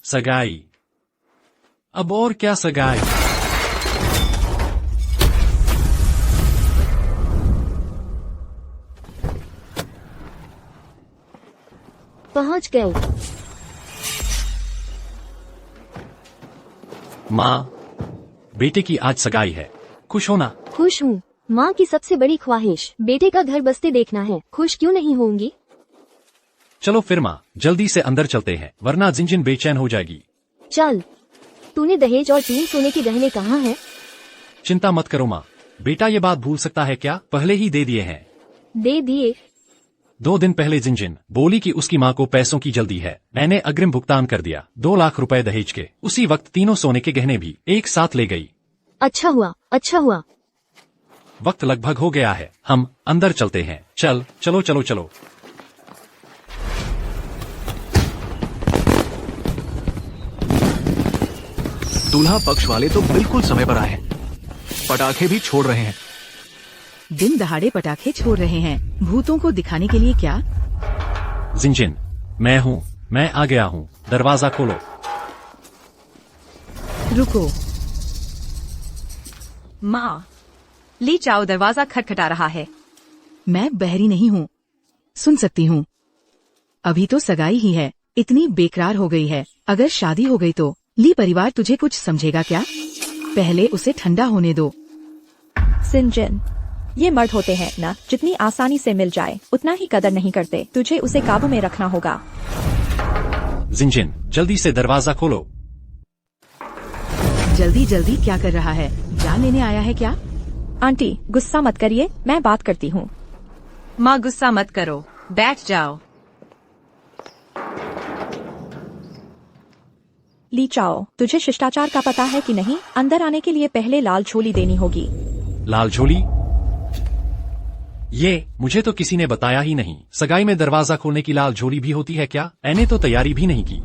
सगाई। अब और क्या सगाई। पहुंच गए। माँ, बेटे की आज सगाई है, खुश होना। खुश हूँ। माँ की सबसे बड़ी ख्वाहिश बेटे का घर बसते देखना है। खुश क्यों नहीं होंगी। चलो फिर माँ, जल्दी से अंदर चलते हैं, वरना जिंजिन बेचैन हो जाएगी। चल। तूने दहेज और 3 सोने के गहने कहाँ हैं? चिंता मत करो माँ, बेटा ये बात भूल सकता है क्या, पहले ही दे दिए हैं। दे दिए। 2 दिन पहले जिंजिन बोली कि उसकी माँ को पैसों की जल्दी है। मैंने अग्रिम भुगतान कर दिया, 2 लाख रुपए दहेज के। उसी वक्त 3 सोने के गहने भी एक साथ ले गई। अच्छा हुआ, अच्छा हुआ। वक्त लगभग हो गया है, हम अंदर चलते हैं। चल चलो चलो चलो। दूल्हा पक्ष वाले तो बिल्कुल समय पर आए हैं, पटाखे भी छोड़ रहे हैं। दिन दहाड़े पटाखे छोड़ रहे हैं, भूतों को दिखाने के लिए क्या? जिंजिन, मैं हूँ, मैं आ गया हूँ, दरवाजा खोलो। रुको। माँ, ली चाओ दरवाजा खटखटा रहा है। मैं बहरी नहीं हूँ, सुन सकती हूँ। अभी तो सगाई ही है, इतनी बेकरार हो गई है। अगर शादी हो गई तो ली परिवार तुझे कुछ समझेगा क्या? पहले उसे ठंडा होने दो। सिंजन, ये मर्द होते हैं ना, जितनी आसानी से मिल जाए उतना ही कदर नहीं करते। तुझे उसे काबू में रखना होगा। जिंजिन, जल्दी से दरवाजा खोलो। जल्दी जल्दी क्या कर रहा है? जान लेने आया है क्या? आंटी, गुस्सा मत करिए, मैं बात करती हूँ। माँ गुस्सा मत करो, बैठ जाओ। ली चाओ, तुझे शिष्टाचार का पता है कि नहीं? अंदर आने के लिए पहले लाल झोली देनी होगी। लाल झोली? ये मुझे तो किसी ने बताया ही नहीं। सगाई में दरवाजा खोलने की लाल झोली भी होती है क्या? मैंने तो तैयारी भी नहीं की।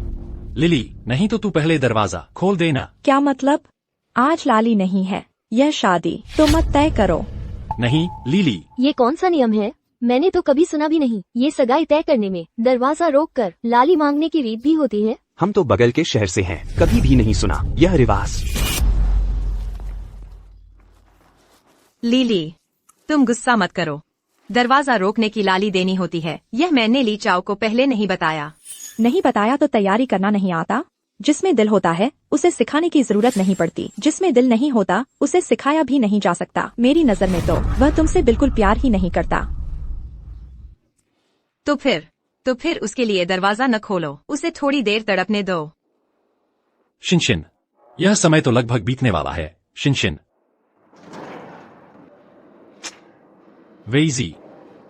लिली, नहीं तो तू पहले दरवाजा खोल देना। क्या मतलब? आज लाली नहीं है, यह शादी। तो मत तय करो। नहीं लिली, ये कौन सा नियम है? मैंने तो कभी सुना भी नहीं। ये सगाई तय करने में दरवाजा रोककर लाली मांगने की रीत भी होती है। हम तो बगल के शहर से हैं, कभी भी नहीं सुना यह रिवाज। लीली, तुम गुस्सा मत करो। दरवाजा रोकने की लाली देनी होती है, यह मैंने ली चाओ को पहले नहीं बताया। नहीं बताया तो तैयारी करना नहीं आता? जिसमें दिल होता है उसे सिखाने की जरूरत नहीं पड़ती। जिसमें दिल नहीं होता उसे सिखाया भी नहीं जा सकता। मेरी नजर में तो वह तुमसे बिल्कुल प्यार ही नहीं करता। तो फिर उसके लिए दरवाजा न खोलो, उसे थोड़ी देर तड़पने दो। शिनशिन, यह समय तो लगभग बीतने वाला है। शिनशिन, वेइजी,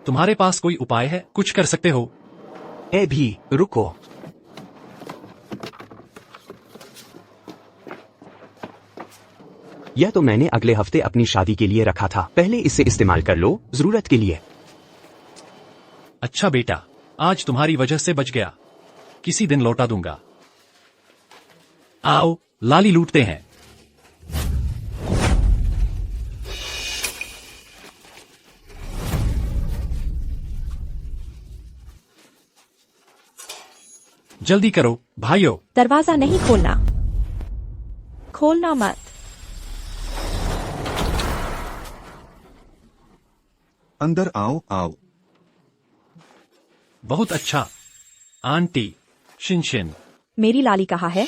तुम्हारे पास कोई उपाय है? कुछ कर सकते हो? ए भी रुको। यह तो मैंने अगले हफ्ते अपनी शादी के लिए रखा था, पहले इसे इस्तेमाल कर लो जरूरत के लिए। अच्छा बेटा, आज तुम्हारी वजह से बच गया, किसी दिन लौटा दूंगा। आओ, लाली लूटते हैं। जल्दी करो भाइयों। दरवाजा नहीं खोलना, खोलना मत। अंदर आओ आओ। बहुत अच्छा आंटी। शिनशिन, मेरी लाली कहाँ है?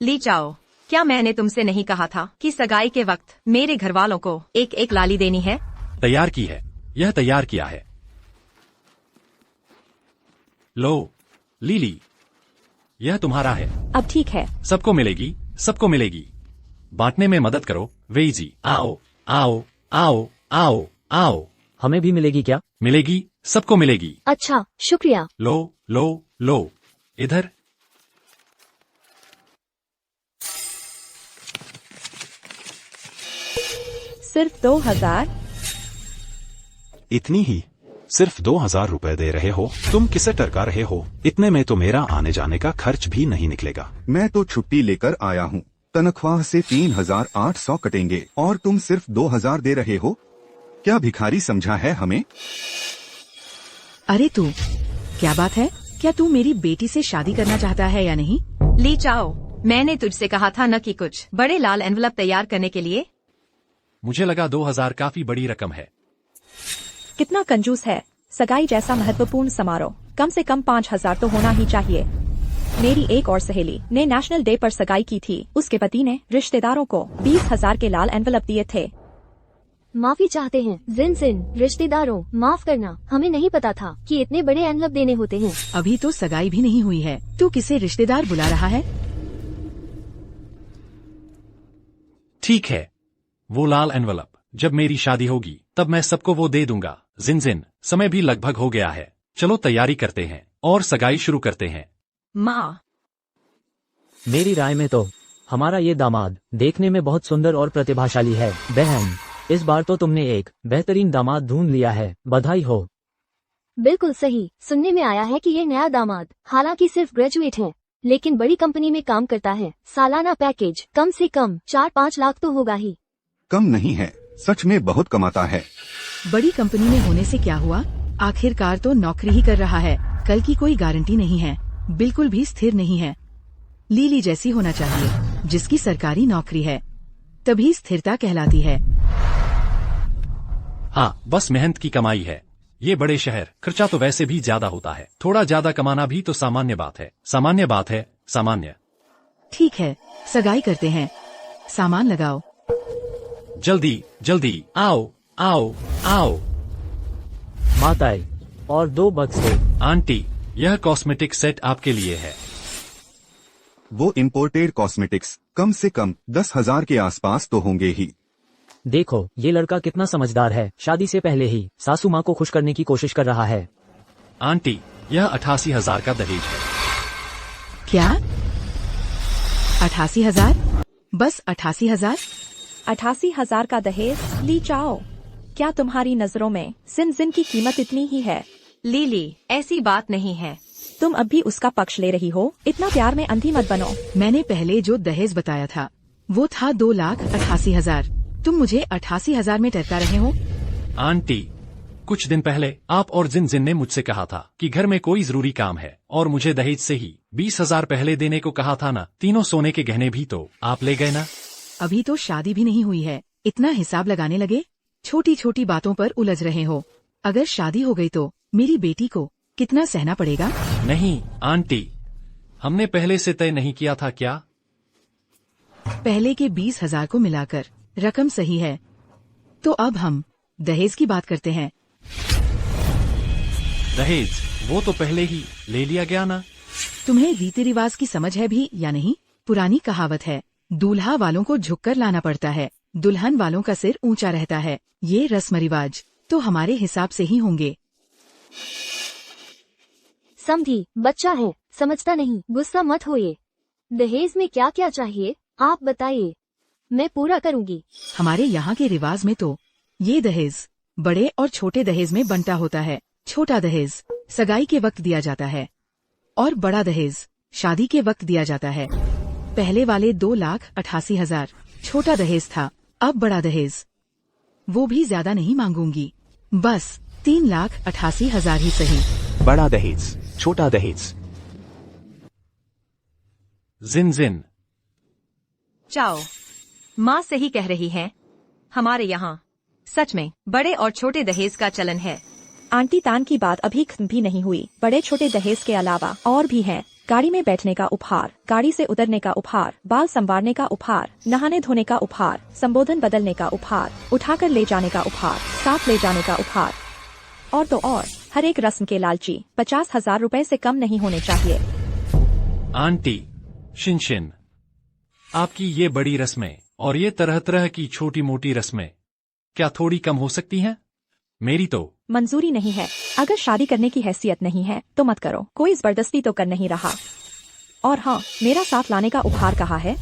ली चाओ, क्या मैंने तुमसे नहीं कहा था कि सगाई के वक्त मेरे घर वालों को एक एक लाली देनी है? तैयार की है, यह तैयार किया है। लो लीली, यह तुम्हारा है। अब ठीक है। सबको मिलेगी, सबको मिलेगी। बांटने में मदद करो। वेइजी, आओ आओ आओ आओ आओ। हमें भी मिलेगी क्या? मिलेगी, सबको मिलेगी। अच्छा, शुक्रिया। लो लो लो, इधर। सिर्फ 2000? इतनी ही? सिर्फ 2000 रुपए दे रहे हो? तुम किसे टरका रहे हो? इतने में तो मेरा आने जाने का खर्च भी नहीं निकलेगा। मैं तो छुट्टी लेकर आया हूँ, तनख्वाह से 3800 कटेंगे और तुम सिर्फ 2000 दे रहे हो। क्या भिखारी समझा है हमें? अरे तू, क्या बात है? क्या तू मेरी बेटी से शादी करना चाहता है या नहीं? ली चाओ, मैंने तुझसे कहा था न कि कुछ बड़े लाल एनवलप तैयार करने के लिए। मुझे लगा 2000 काफी बड़ी रकम है। कितना कंजूस है। सगाई जैसा महत्वपूर्ण समारोह कम से कम 5000 तो होना ही चाहिए। मेरी एक और सहेली ने नेशनल डे पर सगाई की थी। उसके पति ने रिश्तेदारों को 20,000 के लाल एनवलप दिए थे। माफी चाहते हैं जिन रिश्तेदारों, माफ करना, हमें नहीं पता था कि इतने बड़े एनवलप देने होते हैं। अभी तो सगाई भी नहीं हुई है, तू किसे रिश्तेदार बुला रहा है? ठीक है, वो लाल एनवलप जब मेरी शादी होगी तब मैं सबको वो दे दूंगा। जिन समय भी लगभग हो गया है, चलो तैयारी करते हैं और सगाई शुरू करते हैं। माँ, मेरी राय में तो हमारा ये दामाद देखने में बहुत सुंदर और प्रतिभाशाली है। बहन, इस बार तो तुमने एक बेहतरीन दामाद ढूंढ लिया है, बधाई हो। बिल्कुल सही, सुनने में आया है कि ये नया दामाद हालांकि सिर्फ ग्रेजुएट है, लेकिन बड़ी कंपनी में काम करता है। सालाना पैकेज कम से कम 4-5 लाख तो होगा ही। कम नहीं है, सच में बहुत कमाता है। बड़ी कंपनी में होने से क्या हुआ, आखिरकार तो नौकरी ही कर रहा है। कल की कोई गारंटी नहीं है, बिल्कुल भी स्थिर नहीं है। लीली जैसी होना चाहिए, जिसकी सरकारी नौकरी है, तभी स्थिरता कहलाती है। हाँ, बस मेहनत की कमाई है। ये बड़े शहर, खर्चा तो वैसे भी ज्यादा होता है, थोड़ा ज्यादा कमाना भी तो सामान्य बात है। सामान्य बात है, सामान्य। ठीक है, सगाई करते हैं, सामान लगाओ। जल्दी जल्दी, आओ आओ आओ। माताएं, और 2 बक्से। आंटी, यह कॉस्मेटिक सेट आपके लिए है। वो इम्पोर्टेड कॉस्मेटिक्स कम से कम 10,000 के आसपास तो होंगे ही। देखो, ये लड़का कितना समझदार है, शादी से पहले ही सासू माँ को खुश करने की कोशिश कर रहा है। आंटी, यह 88,000 का दहेज है। क्या? 88,000? बस 88,000? 88,000 का दहेज? ली चाओ, क्या तुम्हारी नजरों में जिन की कीमत इतनी ही है? लीली, ऐसी बात नहीं है। तुम अब भी उसका पक्ष ले रही हो। इतना प्यार में अंधी मत बनो। मैंने पहले जो दहेज बताया था वो था 2,88,000। तुम मुझे 88,000 में टरका रहे हो। आंटी, कुछ दिन पहले आप और जिन ने मुझसे कहा था कि घर में कोई जरूरी काम है और मुझे दहेज से ही 20,000 पहले देने को कहा था ना। 3 सोने के गहने भी तो आप ले गए ना। अभी तो शादी भी नहीं हुई है, इतना हिसाब लगाने लगे। छोटी छोटी बातों पर उलझ रहे हो। अगर शादी हो गई तो मेरी बेटी को कितना सहना पड़ेगा? नहीं आंटी, हमने पहले से तय नहीं किया था क्या? पहले के 20,000 को मिलाकर रकम सही है, तो अब हम दहेज की बात करते हैं। दहेज वो तो पहले ही ले लिया गया ना। तुम्हें रीति रिवाज की समझ है भी या नहीं? पुरानी कहावत है, दूल्हा वालों को झुककर लाना पड़ता है, दुल्हन वालों का सिर ऊंचा रहता है। ये रस्म रिवाज तो हमारे हिसाब से ही होंगे। समझी, बच्चा है, समझता नहीं, गुस्सा मत होइए। दहेज में क्या क्या चाहिए आप बताइए, मैं पूरा करूंगी। हमारे यहाँ के रिवाज में तो ये दहेज बड़े और छोटे दहेज में बंटा होता है। छोटा दहेज सगाई के वक्त दिया जाता है और बड़ा दहेज शादी के वक्त दिया जाता है। पहले वाले 2,88,000 छोटा दहेज था, अब बड़ा दहेज। वो भी ज्यादा नहीं मांगूंगी, बस 3,88,000 ही सही। बड़ा दहेज, छोटा दहेज। जिन चाओ, माँ सही कह रही है। हमारे यहाँ सच में बड़े और छोटे दहेज का चलन है। आंटी तान की बात अभी खत्म भी नहीं हुई। बड़े छोटे दहेज के अलावा और भी हैं। गाड़ी में बैठने का उपहार, गाड़ी से उतरने का उपहार, बाल संवारने का उपहार, नहाने धोने का उपहार, संबोधन बदलने का उपहार, उठाकर ले जाने का उपहार, साथ ले जाने का उपहार, और तो और हर एक रस्म के लालची 50,000 रुपए से कम नहीं होने चाहिए। आंटी, शिनशिन, आपकी ये बड़ी रस्में और ये तरह तरह की छोटी मोटी रस्में क्या थोड़ी कम हो सकती हैं? मेरी तो मंजूरी नहीं है। अगर शादी करने की हैसियत नहीं है तो मत करो, कोई जबरदस्ती तो कर नहीं रहा। और हाँ, मेरा साथ लाने का उपहार कहाँ है?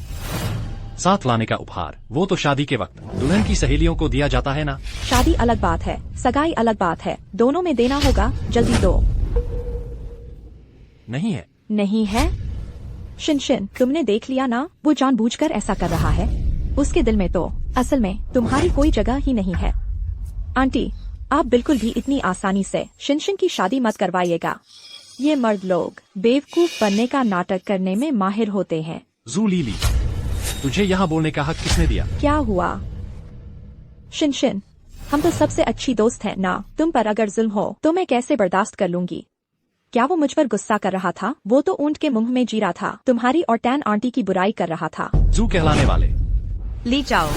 साथ लाने का उपहार वो तो शादी के वक्त दुल्हन की सहेलियों को दिया जाता है ना। शादी अलग बात है, सगाई अलग बात है, दोनों में देना होगा। जल्दी दो। नहीं है। नहीं है? शिनशिन, तुमने देख लिया ना, वो जानबूझकर ऐसा कर रहा है। उसके दिल में तो असल में तुम्हारी कोई जगह ही नहीं है। आंटी, आप बिल्कुल भी इतनी आसानी से शिनशिन की शादी मत करवाइएगा। ये मर्द लोग बेवकूफ बनने का नाटक करने में माहिर होते हैं। जू लीली, तुझे यहाँ बोलने का हक किसने दिया? क्या हुआ? शिनशिन, हम तो सबसे अच्छी दोस्त हैं ना। तुम पर अगर जुल्म हो तो मैं कैसे बर्दाश्त कर लूंगी? क्या वो मुझ पर गुस्सा कर रहा था? वो तो ऊंट के मुंह में जी रहा था। तुम्हारी और टैन आंटी की बुराई कर रहा था। जू कहलाने वाले। ली चाओ,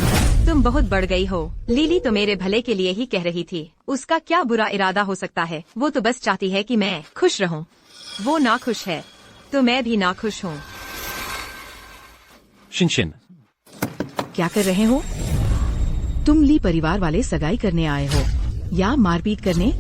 तुम बहुत बढ़ गई हो। लीली तो मेरे भले के लिए ही कह रही थी। उसका क्या बुरा इरादा हो सकता है? वो तो बस चाहती है कि मैं खुश रहूं। वो नाखुश है तो मैं भी नाखुश हूँ। शिनशिन, क्या कर रहे हो? तुम ली परिवार वाले सगाई करने आए हो या मारपीट करने?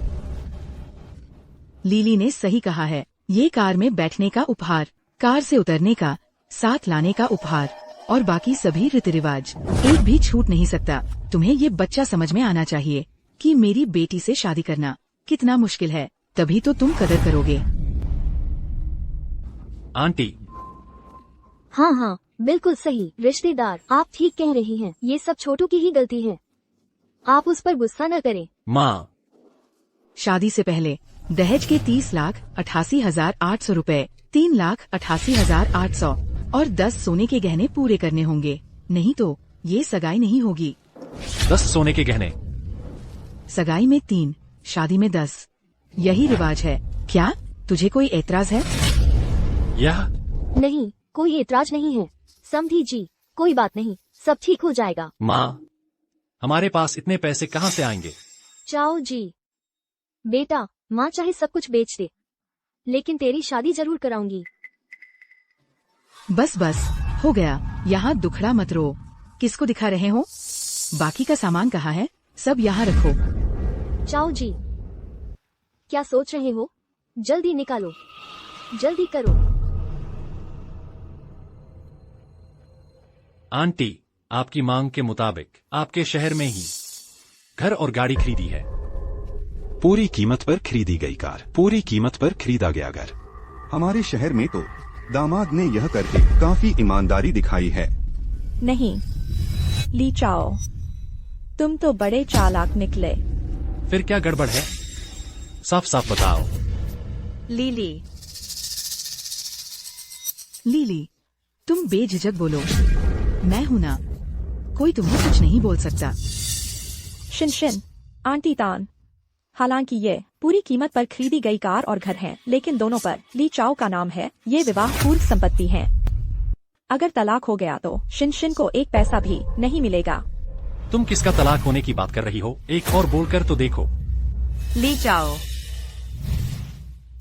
लीली ने सही कहा है। ये कार में बैठने का उपहार, कार से उतरने का, साथ लाने का उपहार और बाकी सभी रीति रिवाज एक भी छूट नहीं सकता। तुम्हें ये बच्चा समझ में आना चाहिए कि मेरी बेटी से शादी करना कितना मुश्किल है, तभी तो तुम कदर करोगे। आंटी। हाँ हाँ, बिल्कुल सही रिश्तेदार, आप ठीक कह रही हैं। ये सब छोटू की ही गलती है, आप उस पर गुस्सा न करें। माँ, शादी से पहले दहेज के 30,88,800 रूपए, 3,88,800 और 10 सोने के गहने पूरे करने होंगे, नहीं तो ये सगाई नहीं होगी। 10 सोने के गहने? सगाई में 3, शादी में 10, यही रिवाज है। क्या तुझे कोई एतराज है? यह नहीं, कोई एतराज नहीं है। समझी जी, कोई बात नहीं, सब ठीक हो जाएगा। माँ, हमारे पास इतने पैसे कहाँ से आएंगे? चाओ जी, बेटा, माँ चाहे सब कुछ बेच दे, लेकिन तेरी शादी जरूर कराऊंगी। बस बस, हो गया। यहाँ दुखड़ा मत रो। किसको दिखा रहे हो? बाकी का सामान कहाँ है? सब यहाँ रखो। चाओ जी, क्या सोच रहे हो? जल्दी निकालो, जल्दी करो। आंटी, आपकी मांग के मुताबिक आपके शहर में ही घर और गाड़ी खरीदी है। पूरी कीमत पर खरीदी गई कार, पूरी कीमत पर खरीदा गया घर। हमारे शहर में तो दामाद ने यह करके काफी ईमानदारी दिखाई है। नहीं ली चाओ, तुम तो बड़े चालाक निकले। फिर क्या गड़बड़ है? साफ साफ बताओ। लीली, लीली, तुम बेझिझक बोलो, मैं हूं ना, कोई तुम्हें कुछ नहीं बोल सकता। शिनशिन, आंटी तान, हालांकि ये पूरी कीमत पर खरीदी गई कार और घर हैं, लेकिन दोनों पर ली चाओ का नाम है। ये विवाह पूर्व संपत्ति है। अगर तलाक हो गया तो शिनशिन को एक पैसा भी नहीं मिलेगा। तुम किसका तलाक होने की बात कर रही हो? एक और बोलकर तो देखो। ली चाओ,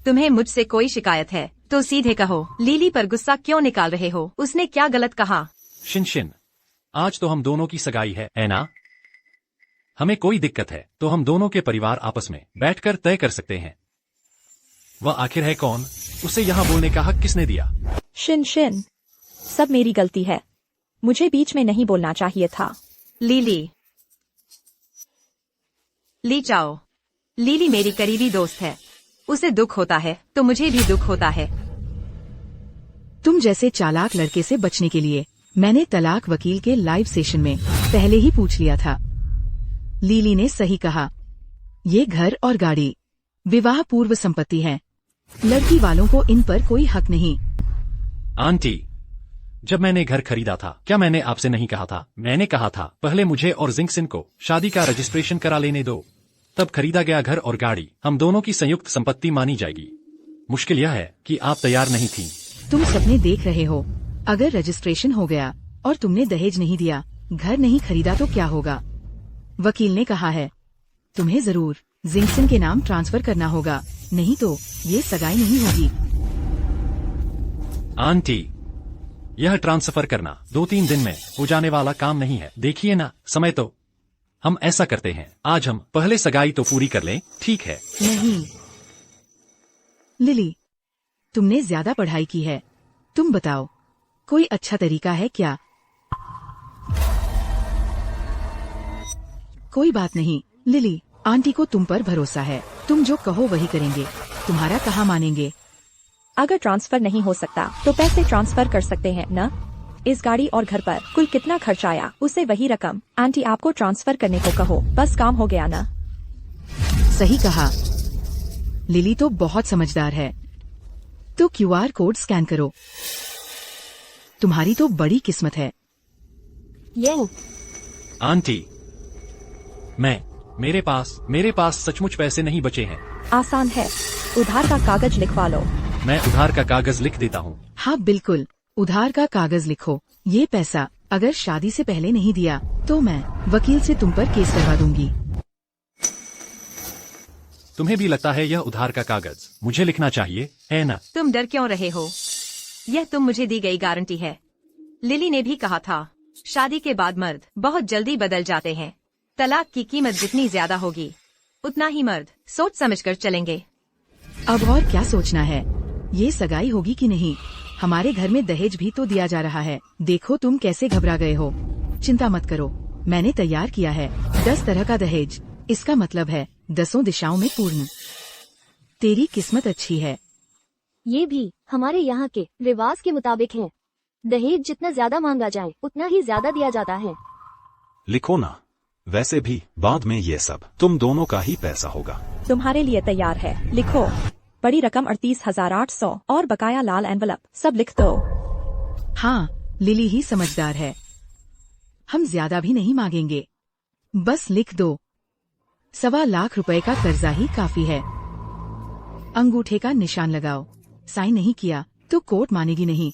तुम्हें मुझसे कोई शिकायत है तो सीधे कहो। लीली पर गुस्सा क्यों निकाल रहे हो? उसने क्या गलत कहा? शिनशिन, आज तो हम दोनों की सगाई है ना? हमें कोई दिक्कत है तो हम दोनों के परिवार आपस में बैठकर तय कर सकते हैं। वह आखिर है कौन? उसे यहाँ बोलने का हक किसने दिया? शिनशिन, सब मेरी गलती है, मुझे बीच में नहीं बोलना चाहिए था। लीली, ली चाओ, लीली मेरी करीबी दोस्त है। उसे दुख होता है तो मुझे भी दुख होता है। तुम जैसे चालाक लड़के से बचने के लिए मैंने तलाक वकील के लाइव सेशन में पहले ही पूछ लिया था। लीली ने सही कहा, ये घर और गाड़ी विवाह पूर्व संपत्ति है, लड़की वालों को इन पर कोई हक नहीं। आंटी, जब मैंने घर खरीदा था क्या मैंने आपसे नहीं कहा था? मैंने कहा था पहले मुझे और जिंगसिन को शादी का रजिस्ट्रेशन करा लेने दो, तब खरीदा गया घर और गाड़ी हम दोनों की संयुक्त संपत्ति मानी जाएगी। मुश्किल यह है कि आप तैयार नहीं थी। तुम सपने देख रहे हो। अगर रजिस्ट्रेशन हो गया और तुमने दहेज नहीं दिया, घर नहीं खरीदा तो क्या होगा? वकील ने कहा है तुम्हें जरूर जिंगसिन के नाम ट्रांसफर करना होगा, नहीं तो ये सगाई नहीं होगी। आंटी, यह ट्रांसफर करना 2-3 दिन में हो जाने वाला काम नहीं है। देखिए ना समय तो। हम ऐसा करते हैं, आज हम पहले सगाई तो पूरी कर लें, ठीक है? नहीं लिली, तुमने ज्यादा पढ़ाई की है, तुम बताओ कोई अच्छा तरीका है क्या? कोई बात नहीं लिली, आंटी को तुम पर भरोसा है, तुम जो कहो वही करेंगे, तुम्हारा कहाँ मानेंगे। अगर ट्रांसफर नहीं हो सकता तो पैसे ट्रांसफर कर सकते हैं न? इस गाड़ी और घर पर कुल कितना खर्च आया, उसे वही रकम आंटी आपको ट्रांसफर करने को कहो, बस काम हो गया ना? सही कहा, लिली तो बहुत समझदार है। तो QR कोड स्कैन करो। तुम्हारी तो बड़ी किस्मत है। ये आंटी, मेरे पास सचमुच पैसे नहीं बचे हैं। आसान है, उधार का कागज लिखवा लो। मैं उधार का कागज लिख देता हूँ। हाँ बिल्कुल, उधार का कागज लिखो। ये पैसा अगर शादी से पहले नहीं दिया तो मैं वकील से तुम पर केस करवा दूंगी। तुम्हें भी लगता है यह उधार का कागज मुझे लिखना चाहिए, है ना? तुम डर क्यों रहे हो? यह तुम मुझे दी गई गारंटी है। लिली ने भी कहा था, शादी के बाद मर्द बहुत जल्दी बदल जाते हैं। तलाक की कीमत जितनी ज्यादा होगी उतना ही मर्द सोच समझकर चलेंगे। अब और क्या सोचना है? ये सगाई होगी कि नहीं? हमारे घर में दहेज भी तो दिया जा रहा है। देखो तुम कैसे घबरा गए हो। चिंता मत करो, मैंने तैयार किया है 10 तरह का दहेज। इसका मतलब है 10 दिशाओं में पूर्ण। तेरी किस्मत अच्छी है। ये भी हमारे यहाँ के रिवाज के मुताबिक है। दहेज जितना ज्यादा मांगा जाए उतना ही ज्यादा दिया जाता है। लिखो ना, वैसे भी बाद में ये सब तुम दोनों का ही पैसा होगा। तुम्हारे लिए तैयार है, लिखो। बड़ी रकम 38,800 और बकाया लाल एनवलप, सब लिख दो। हाँ, लिली ही समझदार है। हम ज्यादा भी नहीं मांगेंगे, बस लिख दो। 1.25 लाख रुपए का कर्जा ही काफी है। अंगूठे का निशान लगाओ। साइन नहीं किया तो कोर्ट मानेगी नहीं।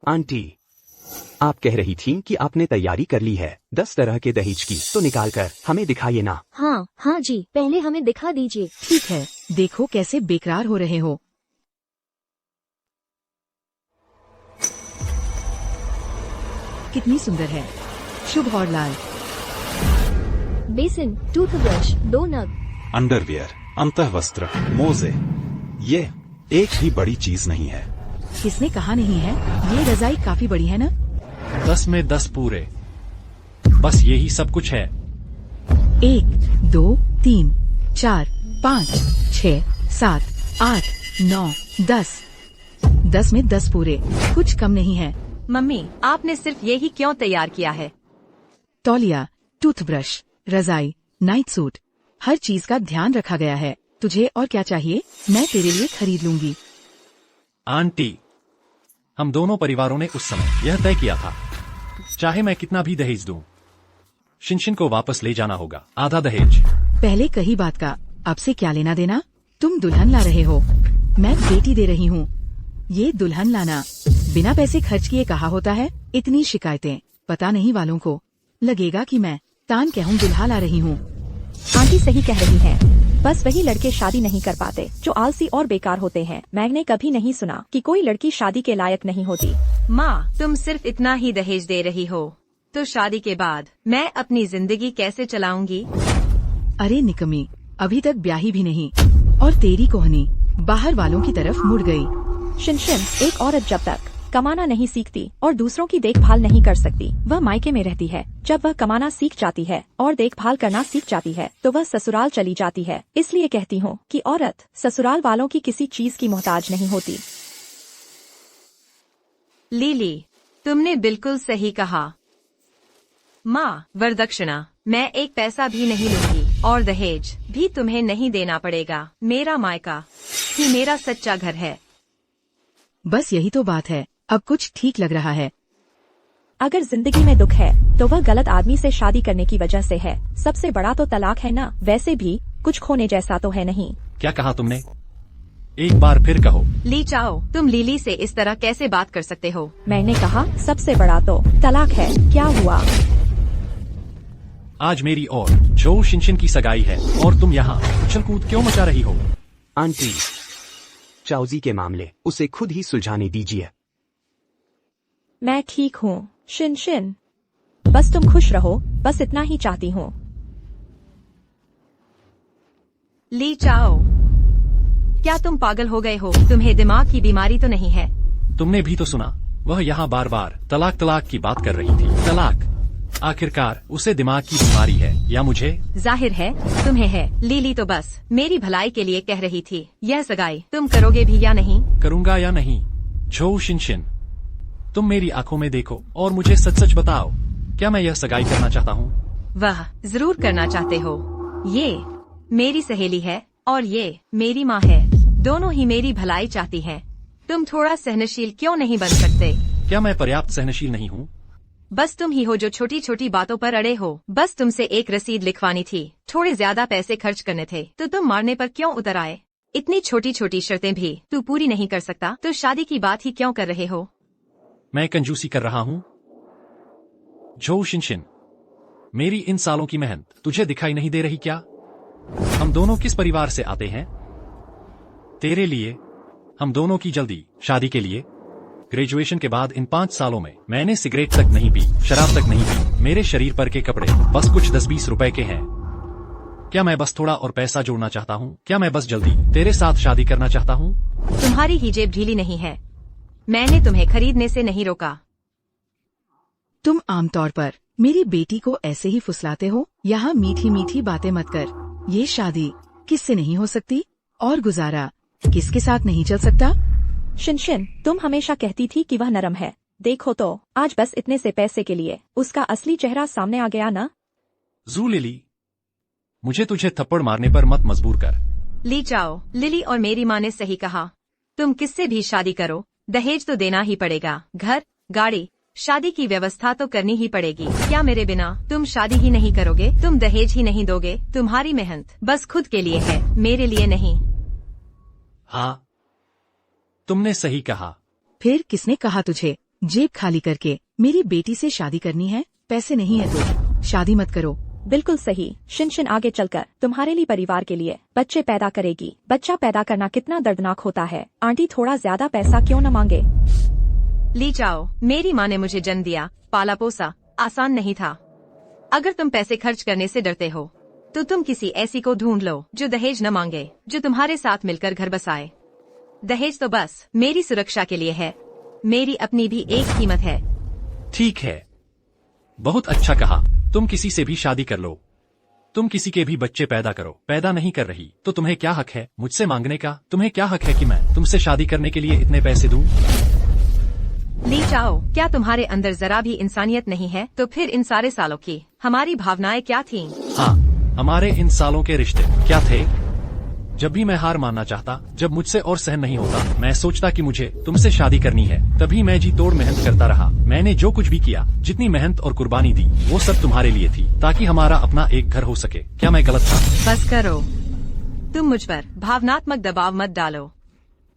आंटी, आप कह रही थीं कि आपने तैयारी कर ली है 10 तरह के दहेज की, तो निकाल कर हमें दिखाइए ना। हाँ जी, पहले हमें दिखा दीजिए। ठीक है, देखो कैसे बेकरार हो रहे हो। कितनी सुंदर है, शुभ और लाल। बेसिन, टूथब्रश, 2 नग। अंडरवियर, अंतःवस्त्र, मोजे, ये एक भी बड़ी चीज नहीं है। किसने कहा नहीं है? ये रजाई काफी बड़ी है ना? 10 में 10 पूरे, बस यही सब कुछ है। 1, 2, 3, 4, 5, 6, 7, 8, 9, 10। 10 में 10 पूरे, कुछ कम नहीं है। मम्मी, आपने सिर्फ यही क्यों तैयार किया है? तौलिया, टूथब्रश, रजाई, नाइट सूट, हर चीज का ध्यान रखा गया है। तुझे और क्या चाहिए? मैं तेरे लिए खरीद लूंगी। आंटी, हम दोनों परिवारों ने उस समय यह तय किया था, चाहे मैं कितना भी दहेज दूं, शिनशिन को वापस ले जाना होगा, आधा दहेज। पहले कही बात का अब से क्या लेना देना? तुम दुल्हन ला रहे हो, मैं बेटी दे रही हूँ। ये दुल्हन लाना बिना पैसे खर्च किए कहा होता है? इतनी शिकायतें पता नहीं वालों को लगेगा कि मैं तान कहूँ दुल्हा ला रही हूँ। आंटी सही कह रही हैं। बस वही लड़के शादी नहीं कर पाते जो आलसी और बेकार होते हैं। मैंने कभी नहीं सुना कि कोई लड़की शादी के लायक नहीं होती। माँ, तुम सिर्फ इतना ही दहेज दे रही हो, तो शादी के बाद मैं अपनी जिंदगी कैसे चलाऊंगी? अरे निकमी, अभी तक ब्याही भी नहीं और तेरी कोहनी बाहर वालों की तरफ मुड़ गई। शिनशिन, एक औरत जब तक कमाना नहीं सीखती और दूसरों की देखभाल नहीं कर सकती, वह मायके में रहती है। जब वह कमाना सीख जाती है और देखभाल करना सीख जाती है तो वह ससुराल चली जाती है। इसलिए कहती हूँ कि औरत ससुराल वालों की किसी चीज की मोहताज नहीं होती। लिली, तुमने बिल्कुल सही कहा। माँ, वरदक्षिणा मैं एक पैसा भी नहीं लूंगी और दहेज भी तुम्हें नहीं देना पड़ेगा। मेरा मायका ही मेरा सच्चा घर है। बस यही तो बात है। अब कुछ ठीक लग रहा है। अगर जिंदगी में दुख है तो वह गलत आदमी से शादी करने की वजह से है। सबसे बड़ा तो तलाक है ना। वैसे भी कुछ खोने जैसा तो है नहीं। क्या कहा तुमने? एक बार फिर कहो। ली चाओ, तुम लिली से इस तरह कैसे बात कर सकते हो? मैंने कहा सबसे बड़ा तो तलाक है। क्या हुआ? आज मेरी और जो शिनशिन की सगाई है और तुम यहाँ उछल-कूद क्यों मचा रही हो? आंटी, चाउजी के मामले उसे खुद ही सुलझाने दीजिए। मैं ठीक हूँ शिनशिन, बस तुम खुश रहो, बस इतना ही चाहती हूँ। ली चाओ, क्या तुम पागल हो गए हो? तुम्हें दिमाग की बीमारी तो नहीं है? तुमने भी तो सुना, वह यहाँ बार बार तलाक तलाक की बात कर रही थी। तलाक आखिरकार उसे दिमाग की बीमारी है या मुझे? जाहिर है तुम्हें है। लीली तो बस मेरी भलाई के लिए कह रही थी। यह सगाई तुम करोगे भी या नहीं? करूँगा या नहीं? झोउ शिनशिन, तुम मेरी आंखों में देखो और मुझे सच सच बताओ, क्या मैं यह सगाई करना चाहता हूँ? वह जरूर करना चाहते हो। ये मेरी सहेली है और ये मेरी माँ है। दोनों ही मेरी भलाई चाहती हैं। तुम थोड़ा सहनशील क्यों नहीं बन सकते? क्या मैं पर्याप्त सहनशील नहीं हूँ? बस तुम ही हो जो छोटी छोटी बातों पर अड़े हो। बस तुमसे एक रसीद लिखवानी थी, थोड़े ज्यादा पैसे खर्च करने थे, तो तुम मारने पर क्यों उतर आए? इतनी छोटी छोटी शर्तें भी तू पूरी नहीं कर सकता तो शादी की बात ही क्यों कर रहे हो? मैं कंजूसी कर रहा हूँ? झोउ शिनशिन, मेरी इन सालों की मेहनत तुझे दिखाई नहीं दे रही क्या? हम दोनों किस परिवार से आते हैं? तेरे लिए हम दोनों की जल्दी शादी के लिए। ग्रेजुएशन के बाद इन 5 सालों में मैंने सिगरेट तक नहीं पी, शराब तक नहीं पी। मेरे शरीर पर के कपड़े बस कुछ 10-20 रुपए के हैं। क्या मैं बस थोड़ा और पैसा जोड़ना चाहता हूँ? क्या मैं बस जल्दी तेरे साथ शादी करना चाहता हूँ? तुम्हारी ही जेब ढीली नहीं है। मैंने तुम्हें खरीदने से नहीं रोका। तुम आमतौर पर मेरी बेटी को ऐसे ही फुसलाते हो। यहाँ मीठी मीठी बातें मत कर। ये शादी किससे नहीं हो सकती और गुजारा किसके साथ नहीं चल सकता? शिनशिन, तुम हमेशा कहती थी कि वह नरम है। देखो तो आज बस इतने से पैसे के लिए उसका असली चेहरा सामने आ गया ना। जू लिली, मुझे तुझे थप्पड़ मारने पर मत मजबूर कर। ली जाओ। लिली और मेरी माँ ने सही कहा। तुम किससे भी शादी करो, दहेज तो देना ही पड़ेगा। घर, गाड़ी, शादी की व्यवस्था तो करनी ही पड़ेगी। क्या मेरे बिना तुम शादी ही नहीं करोगे? तुम दहेज ही नहीं दोगे? तुम्हारी मेहनत बस खुद के लिए है, मेरे लिए नहीं। हाँ, तुमने सही कहा। फिर किसने कहा तुझे जेब खाली करके मेरी बेटी से शादी करनी है? पैसे नहीं है तो शादी मत करो। बिल्कुल सही। शिनशिन आगे चलकर तुम्हारे लिए परिवार के लिए बच्चे पैदा करेगी। बच्चा पैदा करना कितना दर्दनाक होता है। आंटी थोड़ा ज्यादा पैसा क्यों न मांगे? ली जाओ। मेरी माँ ने मुझे जन्म दिया, पाला पोसा, आसान नहीं था। अगर तुम पैसे खर्च करने से डरते हो तो तुम किसी ऐसी को ढूंढ लो जो दहेज न मांगे, जो तुम्हारे साथ मिलकर घर बसाए। दहेज तो बस मेरी सुरक्षा के लिए है, मेरी अपनी भी एक कीमत है। ठीक है, बहुत अच्छा कहा। तुम किसी से भी शादी कर लो, तुम किसी के भी बच्चे पैदा करो। पैदा नहीं कर रही तो तुम्हें क्या हक है मुझसे मांगने का? तुम्हें क्या हक है कि मैं तुमसे शादी करने के लिए इतने पैसे दूं? ली जाओ। क्या तुम्हारे अंदर जरा भी इंसानियत नहीं है? तो फिर इन सारे सालों की हमारी भावनाएं क्या थीं? हाँ, हमारे इन सालों के रिश्ते क्या थे? जब भी मैं हार मानना चाहता, जब मुझसे और सहन नहीं होता, मैं सोचता कि मुझे तुमसे शादी करनी है, तभी मैं जी तोड़ मेहनत करता रहा। मैंने जो कुछ भी किया, जितनी मेहनत और कुर्बानी दी, वो सब तुम्हारे लिए थी, ताकि हमारा अपना एक घर हो सके। क्या मैं गलत था? बस करो। तुम मुझ पर भावनात्मक दबाव मत डालो।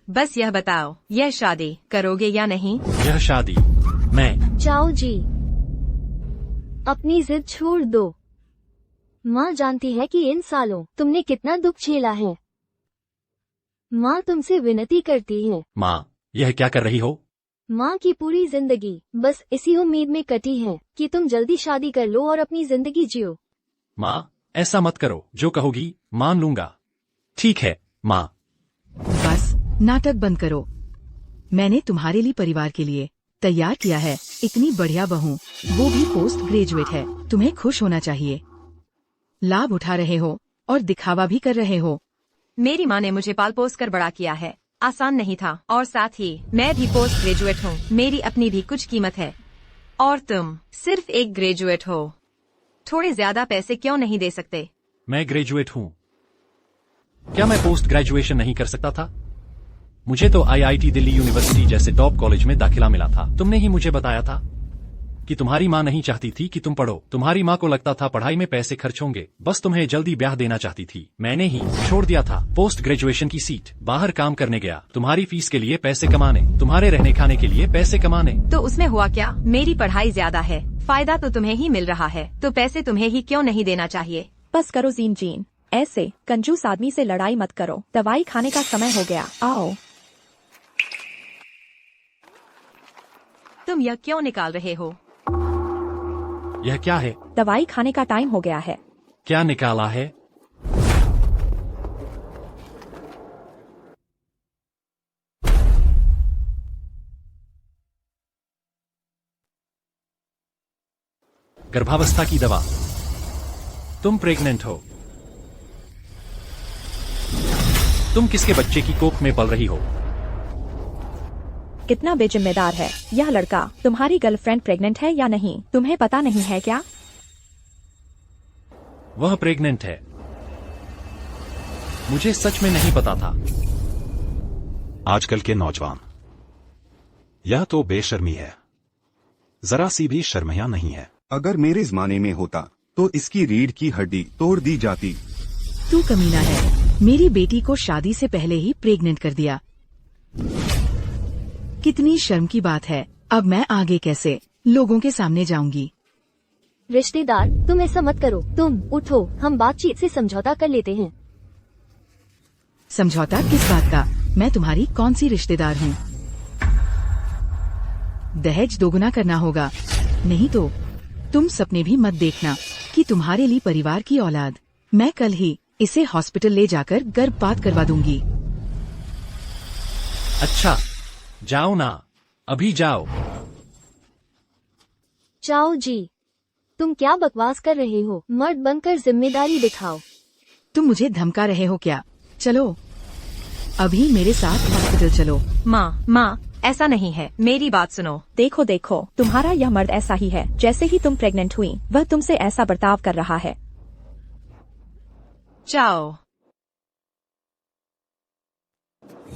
बस यह बताओ, यह शादी करोगे या नहीं? यह शादी मैं। जाओ जी, अपनी जिद छोड़ दो। माँ जानती है कि इन सालों तुमने कितना दुख झेला है। माँ तुमसे विनती करती है। माँ, यह क्या कर रही हो? माँ की पूरी जिंदगी बस इसी उम्मीद में कटी है कि तुम जल्दी शादी कर लो और अपनी जिंदगी जियो। माँ, ऐसा मत करो। जो कहोगी मान लूंगा। ठीक है माँ। बस नाटक बंद करो। मैंने तुम्हारे लिए परिवार के लिए तैयार किया है इतनी बढ़िया बहू, वो भी पोस्ट ग्रेजुएट है। तुम्हें खुश होना चाहिए। लाभ उठा रहे हो और दिखावा भी कर रहे हो। मेरी माँ ने मुझे पाल पोस कर बड़ा किया है, आसान नहीं था। और साथ ही मैं भी पोस्ट ग्रेजुएट हूँ, मेरी अपनी भी कुछ कीमत है। और तुम सिर्फ एक ग्रेजुएट हो, थोड़े ज्यादा पैसे क्यों नहीं दे सकते? मैं ग्रेजुएट हूँ, क्या मैं पोस्ट ग्रेजुएशन नहीं कर सकता था? मुझे तो IIT दिल्ली यूनिवर्सिटी जैसे टॉप कॉलेज में दाखिला मिला था। तुमने ही मुझे बताया था कि तुम्हारी माँ नहीं चाहती थी कि तुम पढ़ो। तुम्हारी माँ को लगता था पढ़ाई में पैसे खर्च होंगे, बस तुम्हें जल्दी ब्याह देना चाहती थी। मैंने ही छोड़ दिया था पोस्ट ग्रेजुएशन की सीट, बाहर काम करने गया, तुम्हारी फीस के लिए पैसे कमाने, तुम्हारे रहने खाने के लिए पैसे कमाने। तो उसमें हुआ क्या? मेरी पढ़ाई ज्यादा है, फायदा तो तुम्हें ही मिल रहा है, तो पैसे तुम्हें ही क्यों नहीं देना चाहिए? बस करो जीन, ऐसे कंजूस आदमी से लड़ाई मत करो। दवाई खाने का समय हो गया, आओ। तुम यह क्यों निकाल रहे हो? यह क्या है? दवाई खाने का टाइम हो गया है। क्या निकाला है? गर्भावस्था की दवा। तुम प्रेग्नेंट हो। तुम किसके बच्चे की कोख में पल रही हो? कितना बेजिम्मेदार है यह लड़का। तुम्हारी गर्लफ्रेंड प्रेग्नेंट है या नहीं, तुम्हें पता नहीं है क्या? वह प्रेग्नेंट है। मुझे सच में नहीं पता था। आजकल के नौजवान, यह तो बेशर्मी है। जरा सी भी शर्मिया नहीं है। अगर मेरे जमाने में होता तो इसकी रीढ़ की हड्डी तोड़ दी जाती। तू कमीना है, मेरी बेटी को शादी से पहले ही प्रेग्नेंट कर दिया। कितनी शर्म की बात है। अब मैं आगे कैसे लोगों के सामने जाऊंगी? रिश्तेदार, तुम ऐसा मत करो। तुम उठो, हम बातचीत से समझौता कर लेते हैं। समझौता किस बात का? मैं तुम्हारी कौन सी रिश्तेदार हूँ? दहेज दोगुना करना होगा, नहीं तो तुम सपने भी मत देखना कि तुम्हारे लिए परिवार की औलाद। मैं कल ही इसे हॉस्पिटल ले जाकर गर्भपात करवा दूंगी। अच्छा, जाओ ना, अभी जाओ। चाओ जी, तुम क्या बकवास कर रहे हो? मर्द बनकर जिम्मेदारी दिखाओ। तुम मुझे धमका रहे हो क्या? चलो अभी मेरे साथ हॉस्पिटल चलो। माँ, ऐसा नहीं है, मेरी बात सुनो। देखो देखो, तुम्हारा यह मर्द ऐसा ही है। जैसे ही तुम प्रेग्नेंट हुई वह तुमसे ऐसा बर्ताव कर रहा है। जाओ,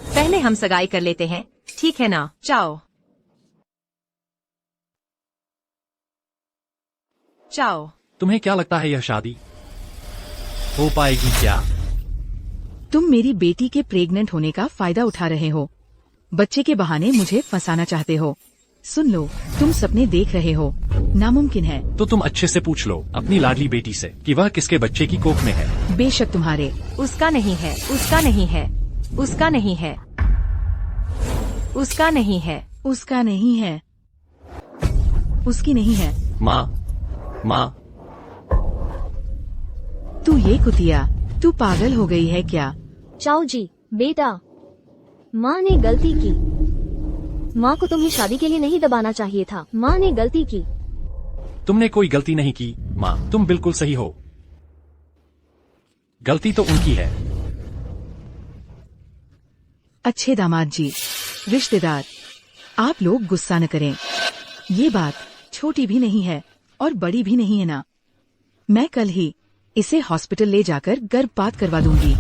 पहले हम सगाई कर लेते हैं, ठीक है ना? जाओ जाओ। तुम्हें क्या लगता है यह शादी हो पाएगी क्या? तुम मेरी बेटी के प्रेग्नेंट होने का फायदा उठा रहे हो। बच्चे के बहाने मुझे फंसाना चाहते हो। सुन लो, तुम सपने देख रहे हो, नामुमकिन है। तो तुम अच्छे से पूछ लो अपनी लाडली बेटी से कि वह किसके बच्चे की कोख में है। बेशक तुम्हारे। उसका नहीं है, उसका नहीं है, उसका नहीं है, उसका नहीं है, उसका नहीं है, उसकी नहीं है। माँ, तू ये कुतिया, तू पागल हो गई है क्या? चाओ जी, बेटा, माँ ने गलती की। माँ को तुम्हें शादी के लिए नहीं दबाना चाहिए था। माँ ने गलती की। तुमने कोई गलती नहीं की माँ, तुम बिल्कुल सही हो। गलती तो उनकी है। अच्छे दामाद जी, रिश्तेदार, आप लोग गुस्सा न करें। ये बात छोटी भी नहीं है और बड़ी भी नहीं है ना। मैं कल ही इसे हॉस्पिटल ले जाकर गर्भपात करवा दूंगी।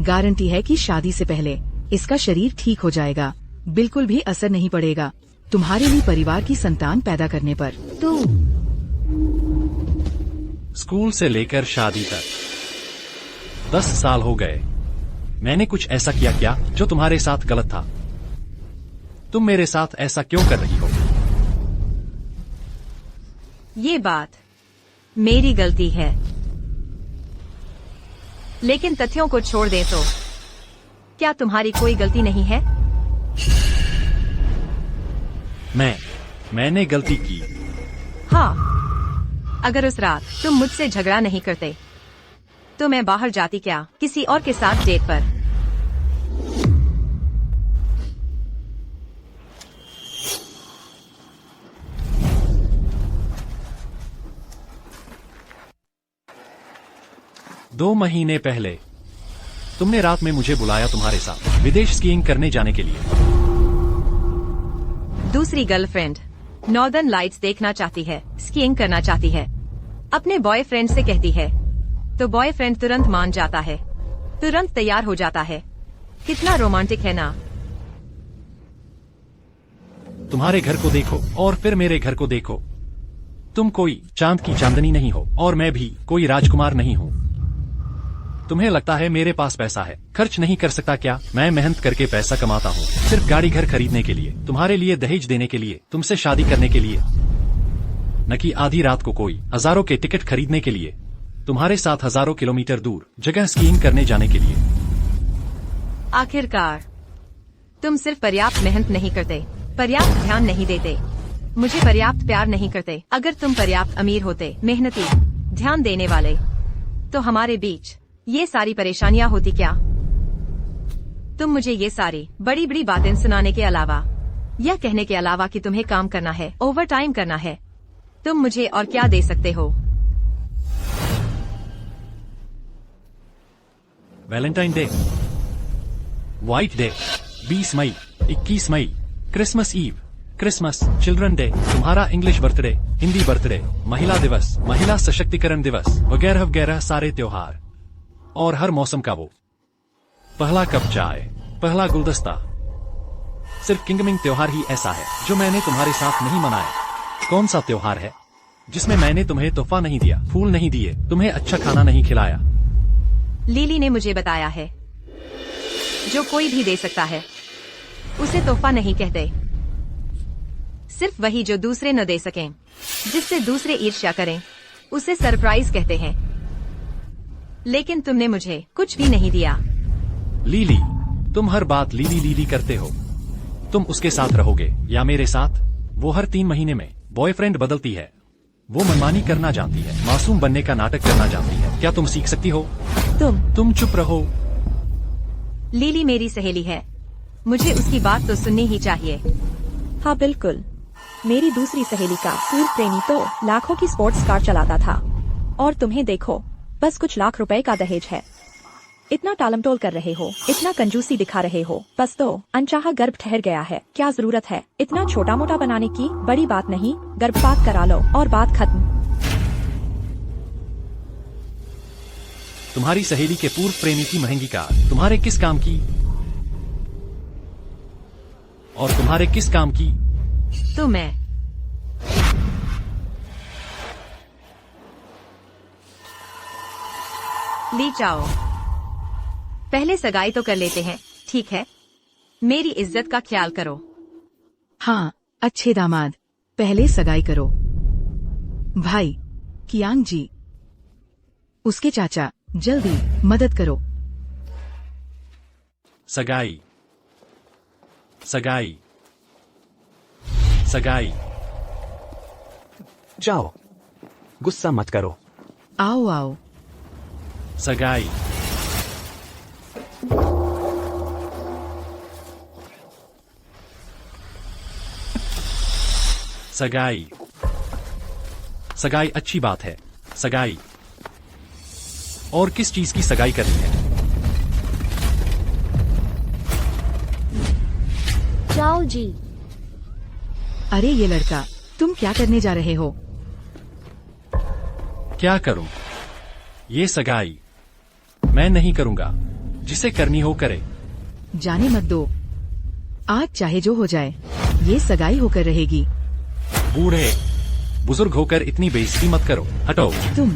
गारंटी है कि शादी से पहले इसका शरीर ठीक हो जाएगा। बिल्कुल भी असर नहीं पड़ेगा तुम्हारे लिए परिवार की संतान पैदा करने पर। तू स्कूल से लेकर शादी तक 10 साल हो गए। मैंने कुछ ऐसा किया क्या जो तुम्हारे साथ गलत था? तुम मेरे साथ ऐसा क्यों कर रही हो? ये बात मेरी गलती है, लेकिन तथ्यों को छोड़ दे तो क्या तुम्हारी कोई गलती नहीं है? मैंने गलती की। हाँ, अगर उस रात तुम मुझसे झगड़ा नहीं करते तो मैं बाहर जाती क्या, किसी और के साथ डेट पर। दो महीने पहले तुमने रात में मुझे बुलाया तुम्हारे साथ विदेश स्कीइंग करने जाने के लिए। दूसरी गर्लफ्रेंड नॉर्दर्न लाइट्स देखना चाहती है, स्कीइंग करना चाहती है, अपने बॉयफ्रेंड से कहती है तो बॉयफ्रेंड तुरंत मान जाता है, तुरंत तैयार हो जाता है। कितना रोमांटिक है ना? तुम्हारे घर को देखो और फिर मेरे घर को देखो। तुम कोई चांद की चांदनी नहीं हो और मैं भी कोई राजकुमार नहीं हूँ। तुम्हें लगता है मेरे पास पैसा है, खर्च नहीं कर सकता क्या? मैं मेहनत करके पैसा कमाता हूँ, सिर्फ गाड़ी घर खरीदने के लिए, तुम्हारे लिए दहेज देने के लिए, तुमसे शादी करने के लिए, न कि आधी रात को कोई हजारों के टिकट खरीदने के लिए, तुम्हारे साथ हजारों किलोमीटर दूर जगह स्कीइंग करने जाने के लिए। आखिरकार तुम सिर्फ पर्याप्त मेहनत नहीं करते, पर्याप्त ध्यान नहीं देते, मुझे पर्याप्त प्यार नहीं करते। अगर तुम पर्याप्त अमीर होते, मेहनती, ध्यान देने वाले, तो हमारे बीच ये सारी परेशानियां होती क्या? तुम मुझे ये सारी बड़ी बड़ी बातें सुनाने के अलावा, यह कहने के अलावा कि तुम्हें काम करना है, ओवर टाइम करना है, तुम मुझे और क्या दे सकते हो? वैलेंटाइन डे, व्हाइट डे, 20 मई, 21 मई, Christmas eve, Christmas, children day, तुम्हारा इंग्लिश बर्थडे, हिंदी बर्थडे, महिला दिवस, महिला सशक्तिकरण दिवस, वगैरह वगैरह सारे त्योहार। और हर मौसम का वो पहला कप चाय, पहला गुलदस्ता। सिर्फ किंगमिंग त्योहार ही ऐसा है जो मैंने तुम्हारे साथ नहीं मनाया। कौन सा त्योहार है जिसमें मैंने तुम्हें तोहफा नहीं दिया, फूल नहीं दिए, तुम्हें अच्छा खाना नहीं खिलाया? लिली ने मुझे बताया है, जो कोई भी दे सकता है उसे तोहफा नहीं कहते, सिर्फ वही जो दूसरे न दे सकें, जिससे दूसरे ईर्ष्या करें, उसे सरप्राइज कहते हैं। लेकिन तुमने मुझे कुछ भी नहीं दिया। लीली, तुम हर बात लीली लीली करते हो। तुम उसके साथ रहोगे या मेरे साथ? वो हर 3 महीने में बॉयफ्रेंड बदलती है। वो मनमानी करना जानती है, मासूम बनने का नाटक करना जानती है। क्या तुम सीख सकती हो? तुम चुप रहो। लिली मेरी सहेली है, मुझे उसकी बात तो सुननी ही चाहिए। हाँ बिल्कुल, मेरी दूसरी सहेली का पूर्व प्रेमी तो लाखों की स्पोर्ट्स कार चलाता था, और तुम्हें देखो, बस कुछ लाख रुपए का दहेज है। इतना टालमटोल कर रहे हो, इतना कंजूसी दिखा रहे हो, बस तो अनचाहा गर्भ ठहर गया है। क्या जरूरत है इतना छोटा मोटा बनाने की? बड़ी बात नहीं, गर्भपात करा लो और बात खत्म। तुम्हारी सहेली के पूर्व प्रेमी की महंगी कार तुम्हारे किस काम की? और तुम्हारे किस काम की? तो मैं ले जाओ, पहले सगाई तो कर लेते हैं, ठीक है? मेरी इज्जत का ख्याल करो। हाँ, अच्छे दामाद, पहले सगाई करो। भाई कियांग जी, उसके चाचा, जल्दी मदद करो। सगाई, सगाई, सगाई। जाओ, गुस्सा मत करो। आओ आओ। सगाई, सगाई, सगाई अच्छी बात है। सगाई। और किस चीज की सगाई करनी है? जाओ जी। अरे ये लड़का, तुम क्या करने जा रहे हो? क्या करूं? ये सगाई मैं नहीं करूंगा, जिसे करनी हो करे। जाने मत दो, आज चाहे जो हो जाए, ये सगाई होकर रहेगी। बूढ़े बुजुर्ग होकर इतनी बेइज्जती मत करो, हटो। तुम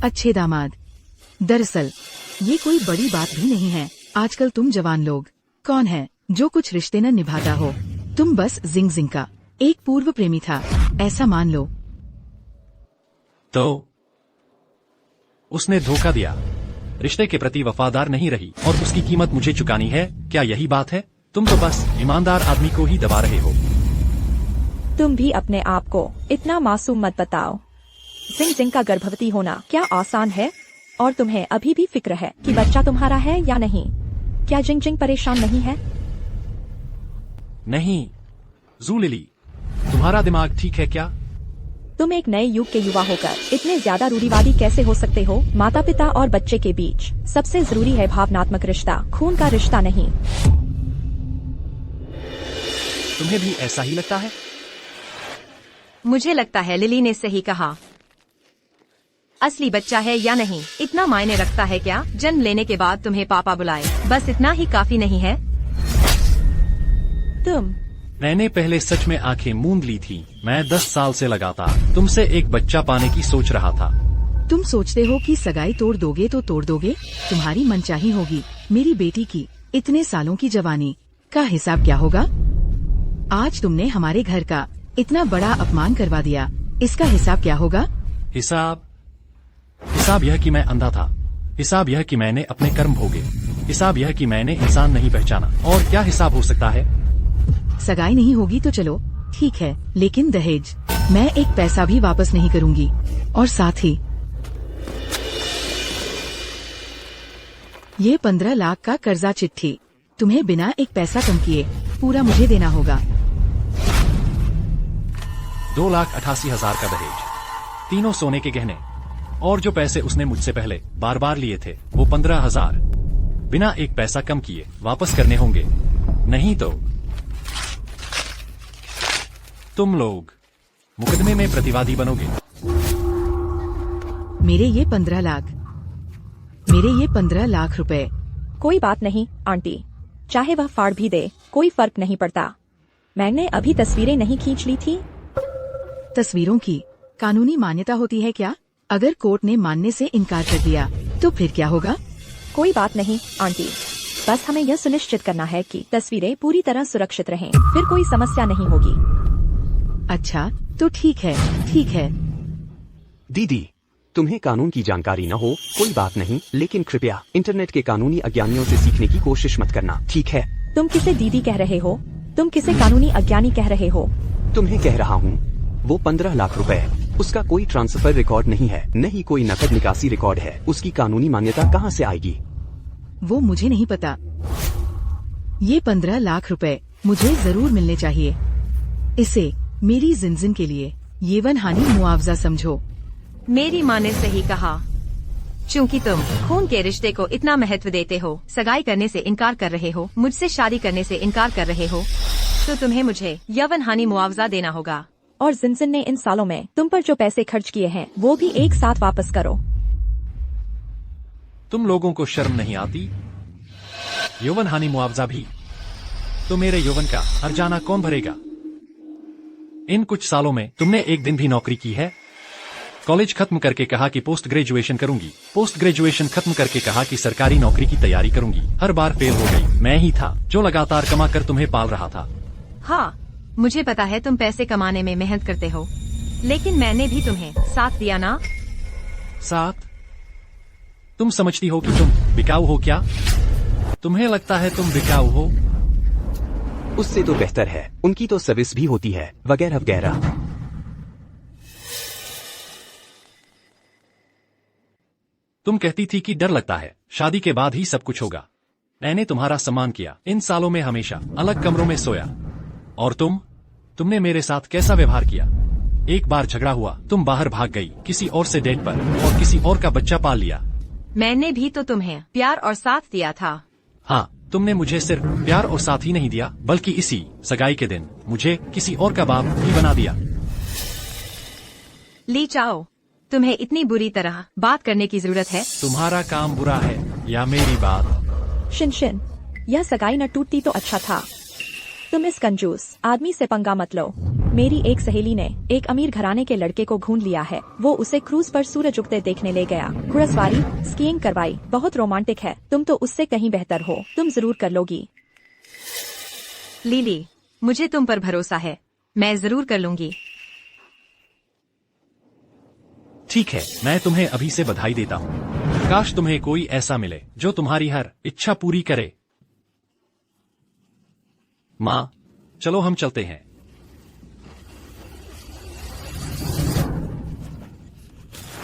अच्छे दामाद, दरअसल ये कोई बड़ी बात भी नहीं है। आजकल तुम जवान लोग कौन है जो कुछ रिश्ते न निभाता हो? तुम बस जिंग जिंग का एक पूर्व प्रेमी था, ऐसा मान लो। तो उसने धोखा दिया, रिश्ते के प्रति वफादार नहीं रही और उसकी कीमत मुझे चुकानी है। क्या यही बात है? तुम तो बस ईमानदार आदमी को ही दबा रहे हो। तुम भी अपने आप को इतना मासूम मत बताओ। जिंग जिंग का गर्भवती होना क्या आसान है? और तुम्हें अभी भी फिक्र है कि बच्चा तुम्हारा है या नहीं? क्या जिंग जिंग परेशान नहीं है? नहीं जू लिली, तुम्हारा दिमाग ठीक है क्या? तुम एक नए युग के युवा होकर इतने ज्यादा रूढ़िवादी कैसे हो सकते हो? माता पिता और बच्चे के बीच सबसे जरूरी है भावनात्मक रिश्ता, खून का रिश्ता नहीं। तुम्हें भी ऐसा ही लगता है? मुझे लगता है लिली ने सही कहा। असली बच्चा है या नहीं इतना मायने रखता है क्या? जन्म लेने के बाद तुम्हें पापा बुलाए, बस इतना ही काफी नहीं है? मैंने पहले सच में आंखें मूंद ली थी। मैं 10 साल से लगातार तुमसे एक बच्चा पाने की सोच रहा था। तुम सोचते हो कि सगाई तोड़ दोगे तो तोड़ दोगे? तुम्हारी मनचाही होगी। मेरी बेटी की इतने सालों की जवानी का हिसाब क्या होगा? आज तुमने हमारे घर का इतना बड़ा अपमान करवा दिया, इसका हिसाब क्या होगा? हिसाब यह कि मैं अंधा था। हिसाब यह कि मैंने अपने कर्म भोगे। हिसाब यह कि मैंने इंसान नहीं पहचाना। और क्या हिसाब हो सकता है? सगाई नहीं होगी तो चलो ठीक है, लेकिन दहेज मैं एक पैसा भी वापस नहीं करूंगी। और साथ ही ये 15 लाख का कर्जा चिट्ठी तुम्हें बिना एक पैसा कम किए पूरा मुझे देना होगा। 2,88,000 का दहेज, तीनों सोने के गहने, और जो पैसे उसने मुझसे पहले बार बार लिए थे वो 15,000 बिना एक पैसा कम किए वापस करने होंगे, नहीं तो तुम लोग मुकदमे में प्रतिवादी बनोगे। मेरे ये 15 लाख रुपए। कोई बात नहीं आंटी, चाहे वह फाड़ भी दे कोई फर्क नहीं पड़ता। मैंने अभी तस्वीरें नहीं खींच ली थी। तस्वीरों की कानूनी मान्यता होती है क्या? अगर कोर्ट ने मानने से इनकार कर दिया तो फिर क्या होगा? कोई बात नहीं आंटी, बस हमें यह सुनिश्चित करना है कि तस्वीरें पूरी तरह सुरक्षित रहें, फिर कोई समस्या नहीं होगी। अच्छा तो ठीक है। दीदी, तुम्हें कानून की जानकारी न हो कोई बात नहीं, लेकिन कृपया इंटरनेट के कानूनी अज्ञानियों से सीखने की कोशिश मत करना, ठीक है? तुम किसे दीदी कह रहे हो? तुम किसे कानूनी अज्ञानी कह रहे हो? तुम्हें कह रहा हूँ, वो 15 लाख रुपए, उसका कोई ट्रांसफर रिकॉर्ड नहीं है, न ही कोई नकद निकासी रिकॉर्ड है। उसकी कानूनी मान्यता कहाँ से आएगी? वो मुझे नहीं पता। ये 15 लाख रुपए मुझे जरूर मिलने चाहिए। इसे मेरी जिंदगी के लिए येवन हानि मुआवजा समझो। मेरी माँ ने सही कहा, चूंकि तुम खून के रिश्ते को इतना महत्व देते हो, सगाई करने से इनकार कर रहे हो, मुझसे शादी करने से इनकार कर रहे हो, तो तुम्हें मुझे यौवन हानि मुआवजा देना होगा। और जिनजिन ने इन सालों में तुम पर जो पैसे खर्च किए हैं वो भी एक साथ वापस करो। तुम लोगों को शर्म नहीं आती? यौवन हानि मुआवजा भी? तो मेरे यौवन का हर्जाना कौन भरेगा? इन कुछ सालों में तुमने एक दिन भी नौकरी की है? कॉलेज खत्म करके कहा कि पोस्ट ग्रेजुएशन करूंगी, पोस्ट ग्रेजुएशन खत्म करके कहा कि सरकारी नौकरी की तैयारी करूंगी, हर बार फेल हो गई। मैं ही था जो लगातार कमा कर तुम्हें पाल रहा था। हाँ, मुझे पता है तुम पैसे कमाने में मेहनत करते हो, लेकिन मैंने भी तुम्हें साथ दिया ना। साथ? तुम समझती हो कि तुम बिकाऊ हो क्या? तुम्हें लगता है तुम बिकाऊ हो? उससे तो बेहतर है, उनकी तो सर्विस भी होती है, वगैरह वगैरह। तुम कहती थी कि डर लगता है, शादी के बाद ही सब कुछ होगा। मैंने तुम्हारा सम्मान किया, इन सालों में हमेशा अलग कमरों में सोया। और तुमने मेरे साथ कैसा व्यवहार किया? एक बार झगड़ा हुआ, तुम बाहर भाग गई किसी और से डेट पर और किसी और का बच्चा पाल लिया। मैंने भी तो तुम्हें प्यार और साथ दिया था। हाँ, तुमने मुझे सिर्फ प्यार और साथ ही नहीं दिया, बल्कि इसी सगाई के दिन मुझे किसी और का बाप भी बना दिया। ली चाओ, तुम्हें इतनी बुरी तरह बात करने की जरूरत है? तुम्हारा काम बुरा है या मेरी बात? शिनशिन, यह सगाई न टूटती तो अच्छा था। तुम इस कंजूस आदमी से पंगा मत लो। मेरी एक सहेली ने एक अमीर घराने के लड़के को ढूंढ लिया है। वो उसे क्रूज पर सूरज उगते देखने ले गया, घुड़सवारी स्कीइंग करवाई, बहुत रोमांटिक है। तुम तो उससे कहीं बेहतर हो, तुम जरूर कर लोगी। लीली, मुझे तुम पर भरोसा है, मैं जरूर कर लूंगी। ठीक है, मैं तुम्हें अभी से बधाई देता हूँ। काश तुम्हें कोई ऐसा मिले जो तुम्हारी हर इच्छा पूरी करे। माँ, चलो हम चलते हैं।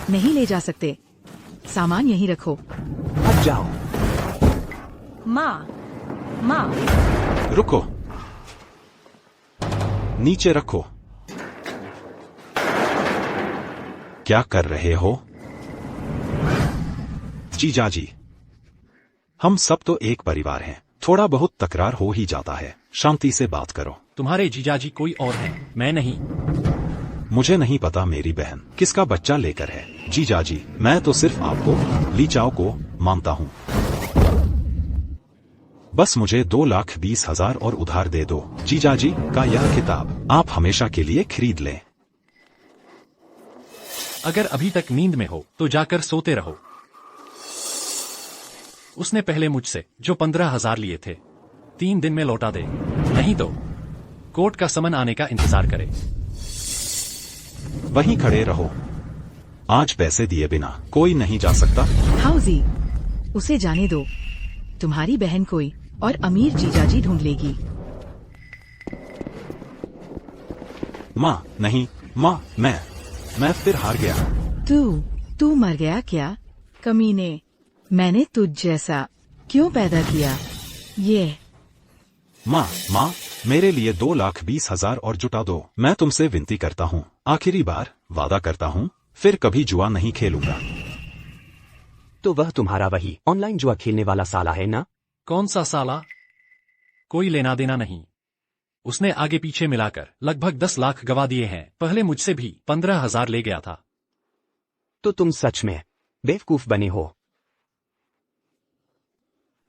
नहीं ले जा सकते, सामान यहीं रखो। अब जाओ। माँ, माँ, रुको, नीचे रखो। क्या कर रहे हो? जीजाजी, हम सब तो एक परिवार हैं, थोड़ा बहुत तकरार हो ही जाता है, शांति से बात करो। तुम्हारे जीजाजी कोई और हैं, मैं नहीं। मुझे नहीं पता मेरी बहन किसका बच्चा लेकर है। जीजाजी, मैं तो सिर्फ आपको, ली चाओ को मानता हूँ। बस मुझे 2,20,000 और उधार दे दो। जीजाजी का यह किताब आप हमेशा के लिए खरीद लें। अगर अभी तक नींद में हो तो जाकर सोते रहो। उसने पहले मुझसे जो 15,000 लिए थे 3 दिन में लौटा दे, नहीं तो कोर्ट का समन आने का इंतजार करे। वहीं खड़े रहो, आज पैसे दिए बिना कोई नहीं जा सकता। हाउजी, उसे जाने दो, तुम्हारी बहन कोई और अमीर जीजाजी ढूंढ लेगी। माँ नहीं, माँ मैं फिर हार गया। तू मर गया क्या? कमीने, मैंने तुझ जैसा क्यों पैदा किया? ये माँ मेरे लिए 2,20,000 और जुटा दो। मैं तुमसे विनती करता हूँ, आखिरी बार वादा करता हूँ, फिर कभी जुआ नहीं खेलूंगा। तो वह तुम्हारा वही ऑनलाइन जुआ खेलने वाला साला है ना? कौन सा साला? कोई लेना देना नहीं। उसने आगे पीछे मिलाकर लगभग 10 लाख गवा दिए हैं। पहले मुझसे भी 15,000 ले गया था। तो तुम सच में बेवकूफ बने हो।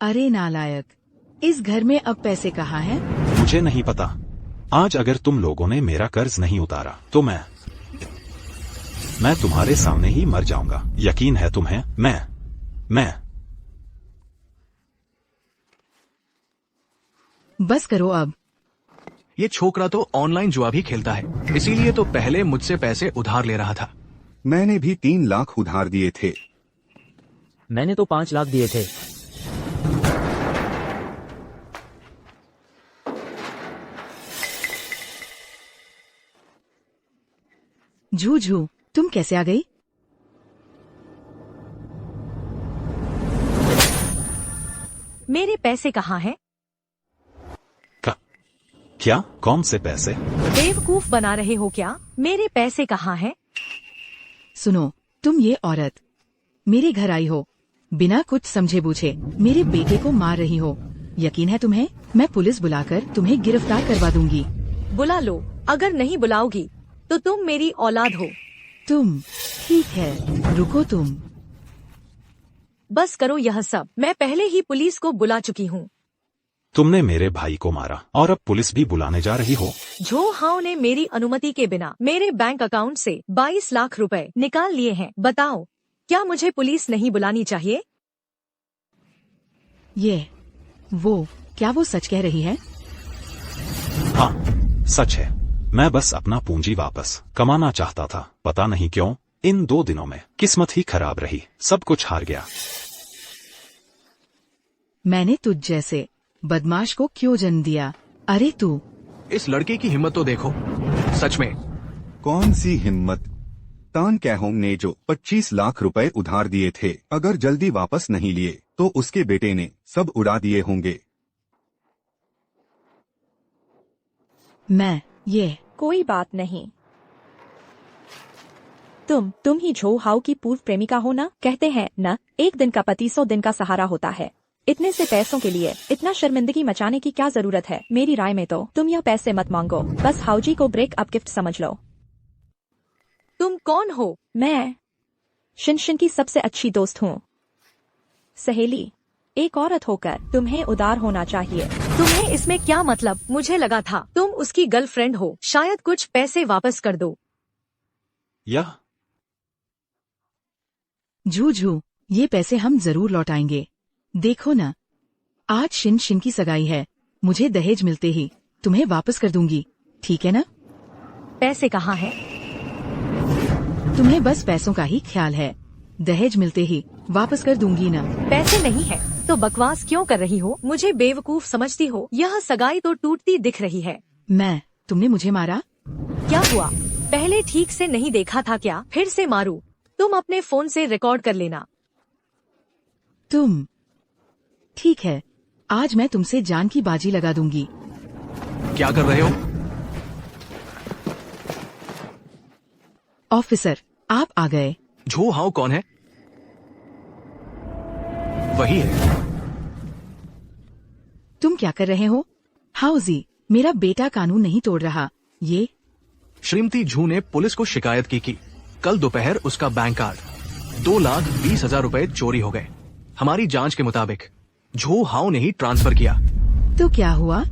अरे नालायक, इस घर में अब पैसे कहाँ हैं? मुझे नहीं पता। आज अगर तुम लोगों ने मेरा कर्ज नहीं उतारा तो मैं तुम्हारे सामने ही मर जाऊंगा। यकीन है तुम्हें? मैं बस करो अब। ये छोकरा तो ऑनलाइन जुआ भी खेलता है, इसीलिए तो पहले मुझसे पैसे उधार ले रहा था। मैंने भी 3 लाख उधार दिए थे। मैंने तो 5 लाख दिए थे। झूझू, तुम कैसे आ गई? मेरे पैसे कहाँ हैं? क्या? कौन से पैसे? बेवकूफ बना रहे हो क्या? मेरे पैसे कहाँ हैं? सुनो, तुम ये औरत मेरे घर आई हो, बिना कुछ समझे बूझे मेरे बेटे को मार रही हो। यकीन है तुम्हें? मैं पुलिस बुलाकर तुम्हें गिरफ्तार करवा दूंगी। बुला लो। अगर नहीं बुलाओगी तो तुम मेरी औलाद हो। तुम? ठीक है, रुको तुम। बस करो यह सब। मैं पहले ही पुलिस को बुला चुकी हूँ। तुमने मेरे भाई को मारा और अब पुलिस भी बुलाने जा रही हो? झो हाओ ने मेरी अनुमति के बिना मेरे बैंक अकाउंट से 22 लाख रुपए निकाल लिए हैं। बताओ, क्या मुझे पुलिस नहीं बुलानी चाहिए? क्या वो सच कह रही है? हाँ, सच है। मैं बस अपना पूंजी वापस कमाना चाहता था। पता नहीं क्यों इन 2 दिनों में किस्मत ही खराब रही, सब कुछ हार गया। मैंने तुझ जैसे बदमाश को क्यों जन्म दिया? अरे तू! इस लड़के की हिम्मत तो देखो, सच में। कौन सी हिम्मत? तान कैहोंग ने जो 25 लाख रुपए उधार दिए थे, अगर जल्दी वापस नहीं लिए तो उसके बेटे ने सब उड़ा दिए होंगे। कोई बात नहीं। तुम ही झो हाओ की पूर्व प्रेमिका हो ना? कहते हैं न, एक दिन का पति 100 दिन का सहारा होता है। इतने से पैसों के लिए इतना शर्मिंदगी मचाने की क्या जरूरत है? मेरी राय में तो तुम यह पैसे मत मांगो, बस हाउजी को ब्रेकअप गिफ्ट समझ लो। तुम कौन हो? मैं शिनशिन की सबसे अच्छी दोस्त हूँ। सहेली, एक औरत होकर तुम्हें उदार होना चाहिए। तुम्हें इसमें क्या मतलब? मुझे लगा था तुम उसकी गर्लफ्रेंड हो। शायद कुछ पैसे वापस कर दो। यह झूझू, ये पैसे हम जरूर लौटाएंगे। देखो ना, आज शिन की सगाई है। मुझे दहेज मिलते ही तुम्हें वापस कर दूंगी, ठीक है ना? पैसे कहाँ हैं? तुम्हें बस पैसों का ही ख्याल है। दहेज मिलते ही वापस कर दूंगी ना। पैसे नहीं है तो बकवास क्यों कर रही हो? मुझे बेवकूफ समझती हो? यह सगाई तो टूटती दिख रही है। तुमने मुझे मारा? क्या हुआ? पहले ठीक से नहीं देखा था क्या? फिर से मारूं? तुम अपने फोन से रिकॉर्ड कर लेना। तुम? ठीक है, आज मैं तुमसे जान की बाजी लगा दूंगी। क्या कर रहे हो? ऑफिसर, आप आ गए। झो हाओ कौन है? वही है। तुम क्या कर रहे हो? हाउजी, मेरा बेटा कानून नहीं तोड़ रहा। ये श्रीमती झू ने पुलिस को शिकायत की कल दोपहर उसका बैंक कार्ड 2,20,000 रुपए चोरी हो गए। हमारी जांच के मुताबिक झो हाओ ने ही ट्रांसफर किया। तो क्या हुआ?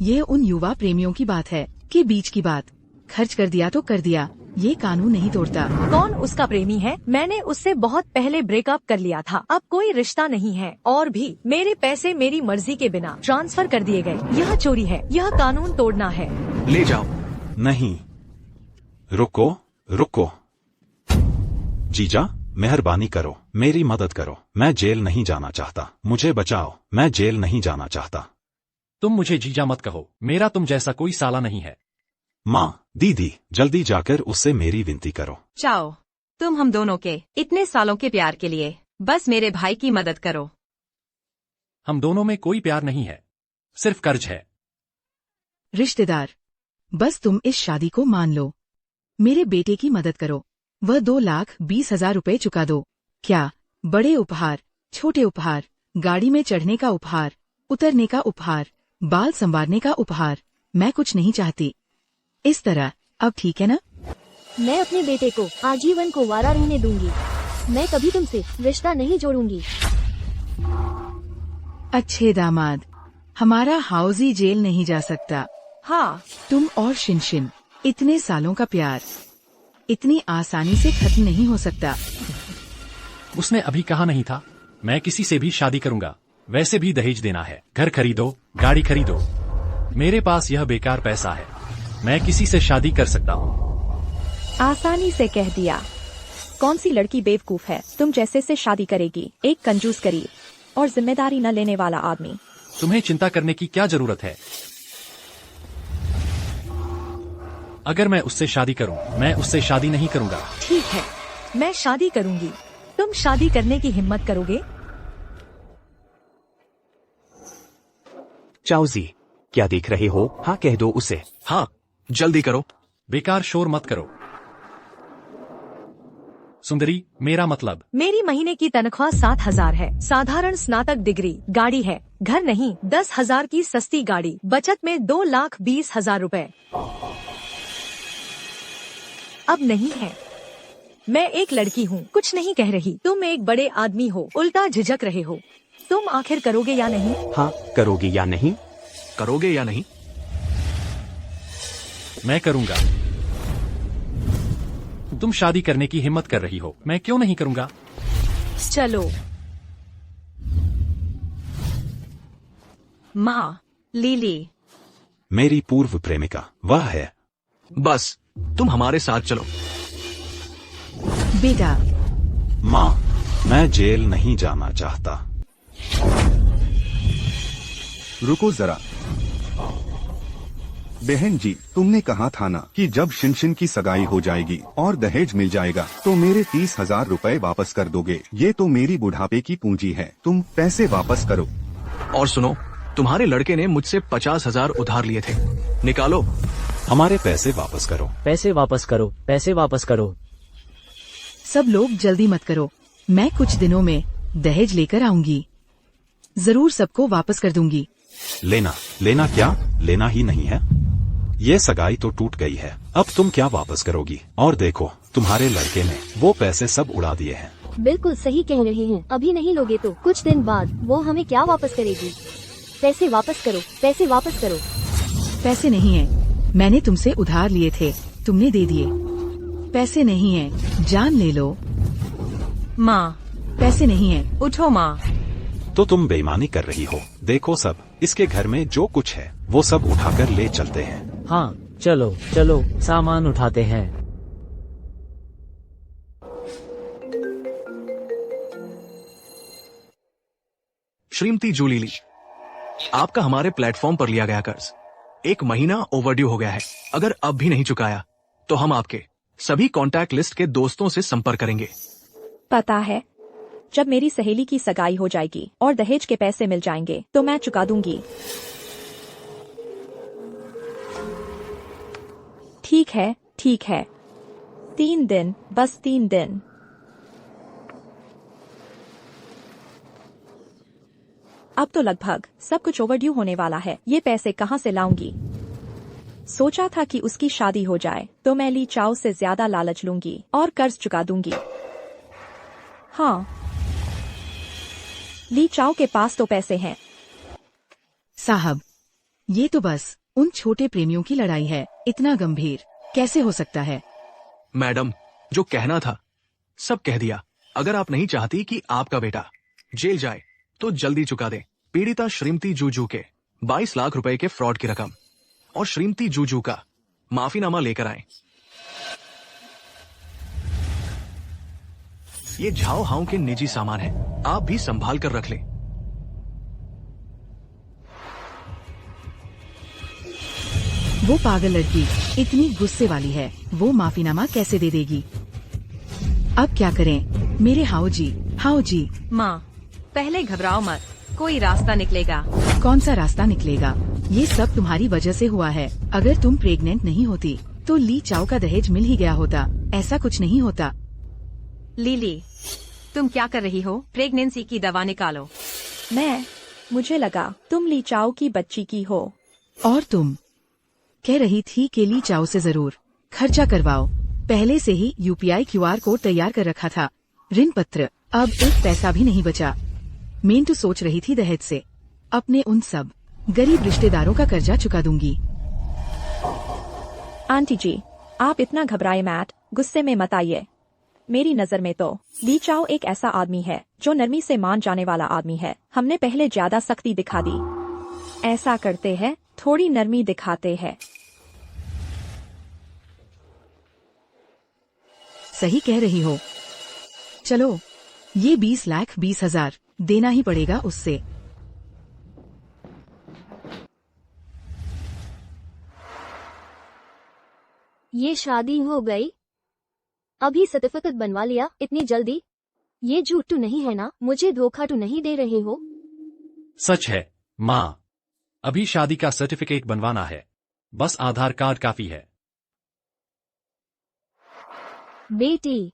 ये उन युवा प्रेमियों की बात है कि बीच की बात। खर्च कर दिया तो कर दिया, ये कानून नहीं तोड़ता। कौन उसका प्रेमी है? मैंने उससे बहुत पहले ब्रेकअप कर लिया था। अब कोई रिश्ता नहीं है। और भी मेरे पैसे मेरी मर्जी के बिना ट्रांसफर कर दिए गए। यह चोरी है, यह कानून तोड़ना है। ले जाओ। नहीं, रुको। जीजा, मेहरबानी करो, मेरी मदद करो। मैं जेल नहीं जाना चाहता, मुझे बचाओ। मैं जेल नहीं जाना चाहता। तुम मुझे जीजा मत कहो, मेरा तुम जैसा कोई साला नहीं है। माँ, दीदी, जल्दी जाकर उससे मेरी विनती करो। जाओ, तुम हम दोनों के इतने सालों के प्यार के लिए बस मेरे भाई की मदद करो। हम दोनों में कोई प्यार नहीं है, सिर्फ कर्ज है। रिश्तेदार, बस तुम इस शादी को मान लो। मेरे बेटे की मदद करो। वह 2,20,000 रुपए चुका दो। क्या? बड़े उपहार, छोटे उपहार, गाड़ी में चढ़ने का उपहार, उतरने का उपहार, बाल संवारने का उपहार, मैं कुछ नहीं चाहती। इस तरह, अब ठीक है ना? मैं अपने बेटे को आजीवन कुंवारा रहने दूंगी। मैं कभी तुमसे रिश्ता नहीं जोड़ूंगी। अच्छे दामाद, हमारा हाउसी जेल नहीं जा सकता। हाँ, तुम और शिनशिन, इतने सालों का प्यार इतनी आसानी से खत्म नहीं हो सकता। उसने अभी कहा नहीं था मैं किसी से भी शादी करूंगा। वैसे भी दहेज देना है, घर खरीदो, गाड़ी खरीदो। मेरे पास यह बेकार पैसा है, मैं किसी से शादी कर सकता हूँ। आसानी से कह दिया। कौन सी लड़की बेवकूफ है तुम जैसे से शादी करेगी? एक कंजूस गरीब और जिम्मेदारी न लेने वाला आदमी। तुम्हें चिंता करने की क्या जरूरत है? अगर मैं उससे शादी करूं, मैं उससे शादी नहीं करूंगा। ठीक है, मैं शादी करूंगी। तुम शादी करने की हिम्मत करोगे? चाओजी, क्या देख रहे हो? हाँ कह दो उसे। हाँ, जल्दी करो। बेकार शोर मत करो। सुंदरी, मेरा मतलब मेरी महीने की तनख्वाह 7,000 है। साधारण स्नातक डिग्री, गाड़ी है, घर नहीं, 10,000 की सस्ती गाड़ी, बचत में 2,20,000 रुपए। अब नहीं है। मैं एक लड़की हूँ, कुछ नहीं कह रही। तुम एक बड़े आदमी हो, उल्टा झिझक रहे हो। तुम आखिर करोगे या नहीं? हाँ, करोगे या नहीं? करोगे या नहीं? मैं करूंगा। तुम शादी करने की हिम्मत कर रही हो, मैं क्यों नहीं करूंगा? चलो। माँ, लीली। मेरी पूर्व प्रेमिका, वह है। बस, तुम हमारे साथ चलो। बेटा, माँ, मैं जेल नहीं जाना चाहता। रुको जरा। बहन जी, तुमने कहा था ना कि जब शिनशिन की सगाई हो जाएगी और दहेज मिल जाएगा तो मेरे 30,000 रुपए वापस कर दोगे। ये तो मेरी बुढ़ापे की पूंजी है, तुम पैसे वापस करो। और सुनो, तुम्हारे लड़के ने मुझसे 50,000 उधार लिए थे, निकालो। हमारे पैसे वापस करो। पैसे वापस करो, पैसे वापस करो। सब लोग जल्दी मत करो, मैं कुछ दिनों में दहेज लेकर आऊंगी। जरूर सबको वापस कर दूंगी। लेना क्या? लेना ही नहीं है। ये सगाई तो टूट गई है, अब तुम क्या वापस करोगी? और देखो, तुम्हारे लड़के ने वो पैसे सब उड़ा दिए हैं। बिल्कुल सही कह रहे हैं। अभी नहीं लोगे तो कुछ दिन बाद वो हमें क्या वापस करेगी? पैसे वापस करो, पैसे वापस करो। पैसे नहीं है, मैंने तुमसे उधार लिए थे, तुमने दे दिए। पैसे नहीं है, जान ले लो। माँ, पैसे नहीं है। उठो माँ। तो तुम बेईमानी कर रही हो। देखो सब, इसके घर में जो कुछ है वो सब उठाकर ले चलते हैं। हाँ, चलो चलो, सामान उठाते हैं। श्रीमती जूलीली, आपका हमारे प्लेटफॉर्म पर लिया गया कर्ज 1 महीना ओवरड्यू हो गया है। अगर अब भी नहीं चुकाया तो हम आपके सभी कॉन्टैक्ट लिस्ट के दोस्तों से संपर्क करेंगे। पता है, जब मेरी सहेली की सगाई हो जाएगी और दहेज के पैसे मिल जाएंगे तो मैं चुका दूंगी। ठीक है, ठीक है। 3 दिन, बस 3 दिन। अब तो लगभग सब कुछ ओवरड्यू होने वाला है। ये पैसे कहाँ से लाऊंगी? सोचा था कि उसकी शादी हो जाए तो मैं ली चाओ से ज्यादा लालच लूंगी और कर्ज चुका दूंगी। हाँ, ली चाओ के पास तो पैसे हैं। साहब, ये तो बस उन छोटे प्रेमियों की लड़ाई है, इतना गंभीर कैसे हो सकता है? मैडम, जो कहना था सब कह दिया। अगर आप नहीं चाहती कि आपका बेटा जेल जाए तो जल्दी चुका दे पीड़िता श्रीमती जूजू के 22 लाख रुपए के फ्रॉड की रकम और श्रीमती जूजू का माफीनामा लेकर आए। ये झाओ हाउ के निजी सामान है, आप भी संभाल कर रख लें। वो पागल लड़की इतनी गुस्से वाली है, वो माफीनामा कैसे दे देगी? अब क्या करें मेरे हाउ जी? हाउ जी, माँ, पहले घबराओ मत, कोई रास्ता निकलेगा। कौन सा रास्ता निकलेगा? ये सब तुम्हारी वजह से हुआ है। अगर तुम प्रेग्नेंट नहीं होती तो ली चाओ का दहेज मिल ही गया होता। ऐसा कुछ नहीं होता। लीली, तुम क्या कर रही हो? प्रेगनेंसी की दवा निकालो। मुझे लगा तुम ली चाओ की बच्ची की हो। और तुम कह रही थी कि ली चाओ से जरूर खर्चा करवाओ। पहले से ही UPI QR कोड तैयार कर रखा था। ऋण पत्र, अब एक पैसा भी नहीं बचा। मेन तो सोच रही थी दहेज से अपने उन सब गरीब रिश्तेदारों का कर्जा चुका दूंगी। आंटी जी, आप इतना घबराए मत, गुस्से में मत आइए। मेरी नजर में तो ली चाओ एक ऐसा आदमी है जो नरमी से मान जाने वाला आदमी है। हमने पहले ज्यादा सख्ती दिखा दी, ऐसा करते हैं थोड़ी नरमी दिखाते हैं। सही कह रही हो। चलो, ये 20,20,000 देना ही पड़ेगा उससे। ये शादी हो गई? अभी सर्टिफिकेट बनवा लिया इतनी जल्दी? ये झूठ तो नहीं है ना? मुझे धोखा तो नहीं दे रहे हो? सच है माँ, अभी शादी का सर्टिफिकेट बनवाना है, बस आधार कार्ड काफी है। बेटी,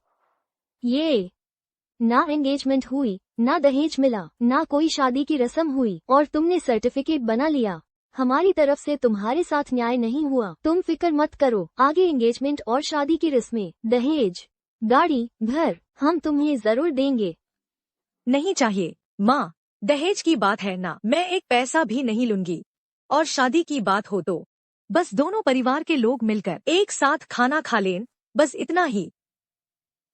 ये ना एंगेजमेंट हुई, ना दहेज मिला, ना कोई शादी की रस्म हुई, और तुमने सर्टिफिकेट बना लिया। हमारी तरफ से तुम्हारे साथ न्याय नहीं हुआ। तुम फिक्र मत करो, आगे एंगेजमेंट और शादी की रस्में, दहेज, गाड़ी, घर हम तुम्हें जरूर देंगे। नहीं चाहिए माँ, दहेज की बात है ना, मैं एक पैसा भी नहीं लूंगी। और शादी की बात हो तो बस दोनों परिवार के लोग मिलकर एक साथ खाना खा लें, बस इतना ही।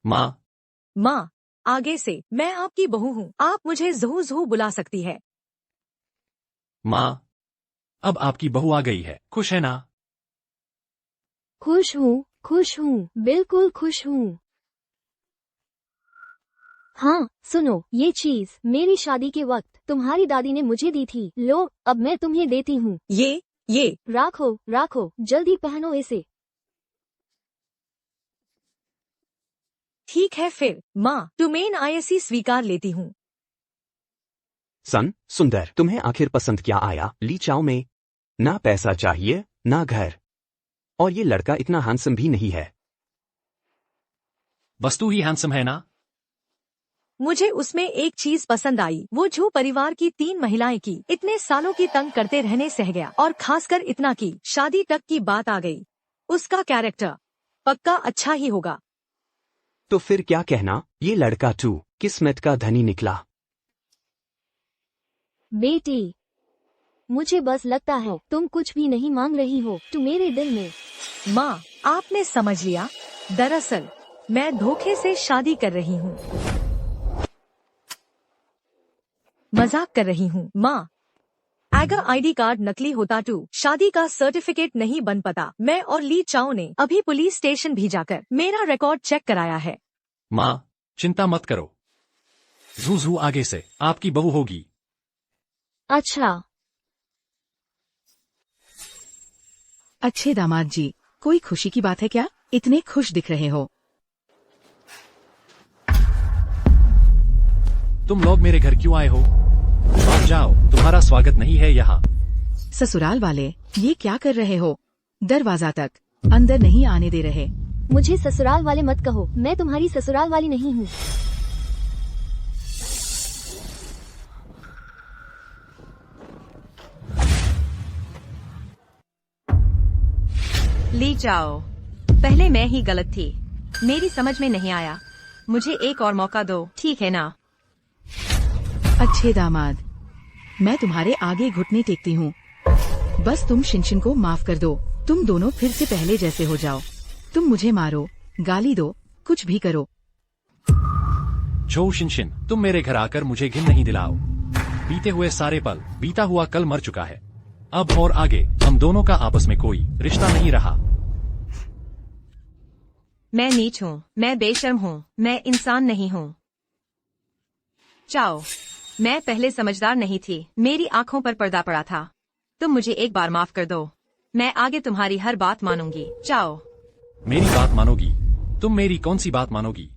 माँ, आगे से मैं आपकी बहू हूँ, आप मुझे ज़हू ज़हू बुला सकती है। माँ, अब आपकी बहू आ गई है, खुश है ना? खुश हूँ, बिल्कुल खुश हूँ। हाँ, सुनो, ये चीज मेरी शादी के वक्त तुम्हारी दादी ने मुझे दी थी। लो, अब मैं तुम्हें देती हूँ। ये राखो, जल्दी पहनो इसे। ठीक है फिर माँ, तुम्हें ISC स्वीकार लेती हूँ। सन, सुंदर, तुम्हें आखिर पसंद क्या आया ली चाओ में? ना पैसा चाहिए, ना घर, और ये लड़का इतना हैंडसम भी नहीं है। बस तू ही हैंडसम है ना? मुझे उसमें एक चीज पसंद आई, वो जो परिवार की 3 महिलाएं की इतने सालों की तंग करते रहने सह गया, और खासकर इतना की शादी तक की बात आ गई। उसका कैरेक्टर पक्का अच्छा ही होगा। तो फिर क्या कहना, ये लड़का तू किस्मत का धनी निकला। बेटी, मुझे बस लगता है तुम कुछ भी नहीं मांग रही हो, तुम मेरे दिल में। माँ, आपने समझ लिया, दरअसल मैं धोखे से शादी कर रही हूँ। मजाक कर रही हूँ माँ। अगर ID कार्ड नकली होता तो शादी का सर्टिफिकेट नहीं बन पाता। मैं और ली चाओ ने अभी पुलिस स्टेशन भी जाकर मेरा रिकॉर्ड चेक कराया है। माँ, चिंता मत करो, ज़ू आगे से आपकी बहू होगी। अच्छा, अच्छे दामाद जी, कोई खुशी की बात है क्या? इतने खुश दिख रहे हो। तुम लोग मेरे घर क्यों आए हो? आप जाओ, तुम्हारा स्वागत नहीं है यहाँ। ससुराल वाले, ये क्या कर रहे हो? दरवाजा तक अंदर नहीं आने दे रहे। मुझे ससुराल वाले मत कहो, मैं तुम्हारी ससुराल वाली नहीं हूँ। ली चाओ, पहले मैं ही गलत थी, मेरी समझ में नहीं आया। मुझे एक और मौका दो, ठीक है ना? अच्छे दामाद, मैं तुम्हारे आगे घुटने टेकती हूँ। बस तुम शिनशिन को माफ कर दो। तुम दोनों फिर से पहले जैसे हो जाओ। तुम मुझे मारो, गाली दो, कुछ भी करो। जो शिनशिन, तुम मेरे घर आकर मुझे घिन नहीं दिलाओ। बीते हुए सारे पल, बीता हुआ कल मर चुका है। अब और आगे हम दोनों का आपस में कोई रिश्ता नहीं रहा। मैं नीच हूँ, मैं बेशर्म हूँ, मैं इंसान नहीं हूँ। चाओ, मैं पहले समझदार नहीं थी, मेरी आंखों पर पर्दा पड़ा था। तुम मुझे एक बार माफ कर दो, मैं आगे तुम्हारी हर बात मानूंगी। चाओ। मेरी बात मानोगी? तुम मेरी कौन सी बात मानोगी?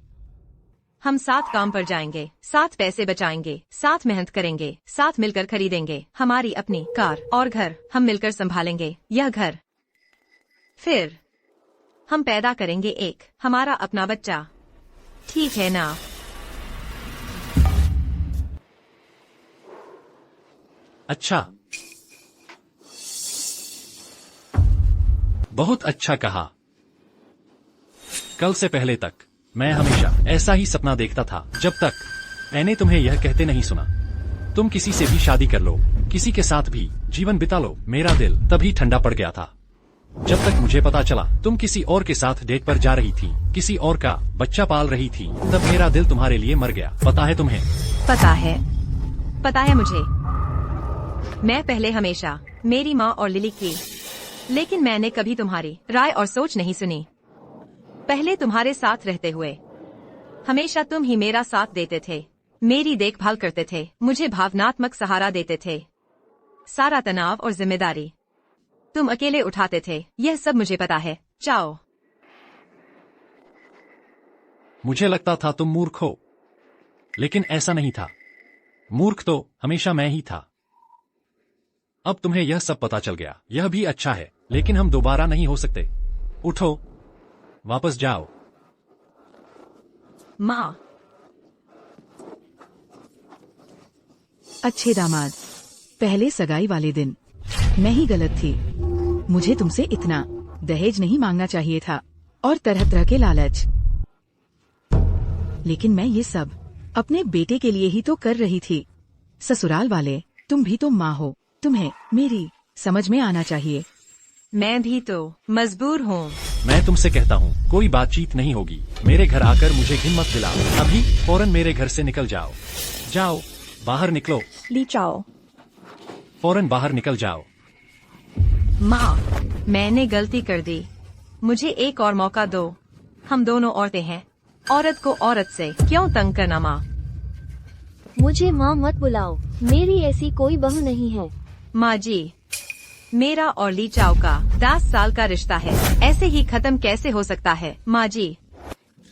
हम साथ काम पर जाएंगे, साथ पैसे बचाएंगे, साथ मेहनत करेंगे, साथ मिलकर खरीदेंगे हमारी अपनी कार और घर। हम मिलकर संभालेंगे यह घर। फिर हम पैदा करेंगे एक हमारा अपना बच्चा। ठीक है ना? अच्छा, बहुत अच्छा कहा। कल से पहले तक मैं हमेशा ऐसा ही सपना देखता था, जब तक मैंने तुम्हें यह कहते नहीं सुना तुम किसी से भी शादी कर लो, किसी के साथ भी जीवन बिता लो। मेरा दिल तभी ठंडा पड़ गया था जब तक मुझे पता चला तुम किसी और के साथ डेट पर जा रही थी, किसी और का बच्चा पाल रही थी। तब मेरा दिल तुम्हारे लिए मर गया। पता है तुम्हें? पता है मुझे। मैं पहले हमेशा मेरी माँ और लिली की, लेकिन मैंने कभी तुम्हारी राय और सोच नहीं सुनी। पहले तुम्हारे साथ रहते हुए हमेशा तुम ही मेरा साथ देते थे, मेरी देखभाल करते थे, मुझे भावनात्मक सहारा देते थे। सारा तनाव और जिम्मेदारी तुम अकेले उठाते थे। यह सब मुझे पता है। जाओ। मुझे लगता था तुम मूर्ख हो, लेकिन ऐसा नहीं था। मूर्ख तो हमेशा मैं ही था। अब तुम्हें यह सब पता चल गया, यह भी अच्छा है, लेकिन हम दोबारा नहीं हो सकते। उठो, वापस जाओ। माँ। अच्छे दामाद, पहले सगाई वाले दिन मैं ही गलत थी। मुझे तुमसे इतना दहेज नहीं मांगना चाहिए था और तरह तरह के लालच। लेकिन मैं ये सब अपने बेटे के लिए ही तो कर रही थी। ससुराल वाले, तुम भी तो माँ हो, तुम्हें मेरी समझ में आना चाहिए। मैं भी तो मजबूर हूँ। मैं तुमसे कहता हूँ, कोई बातचीत नहीं होगी। मेरे घर आकर मुझे घिन मत दिलाओ। अभी फौरन मेरे घर से निकल जाओ। जाओ, बाहर निकलो। ली चाओ। फौरन बाहर निकल जाओ। माँ, मैंने गलती कर दी, मुझे एक और मौका दो। हम दोनों औरतें हैं, औरत को औरत से क्यों तंग करना? माँ, मुझे माँ मत बुलाओ, मेरी ऐसी कोई बहू नहीं है। माँ जी, मेरा और ली चाओ का 10 साल का रिश्ता है, ऐसे ही खत्म कैसे हो सकता है? माँ जी,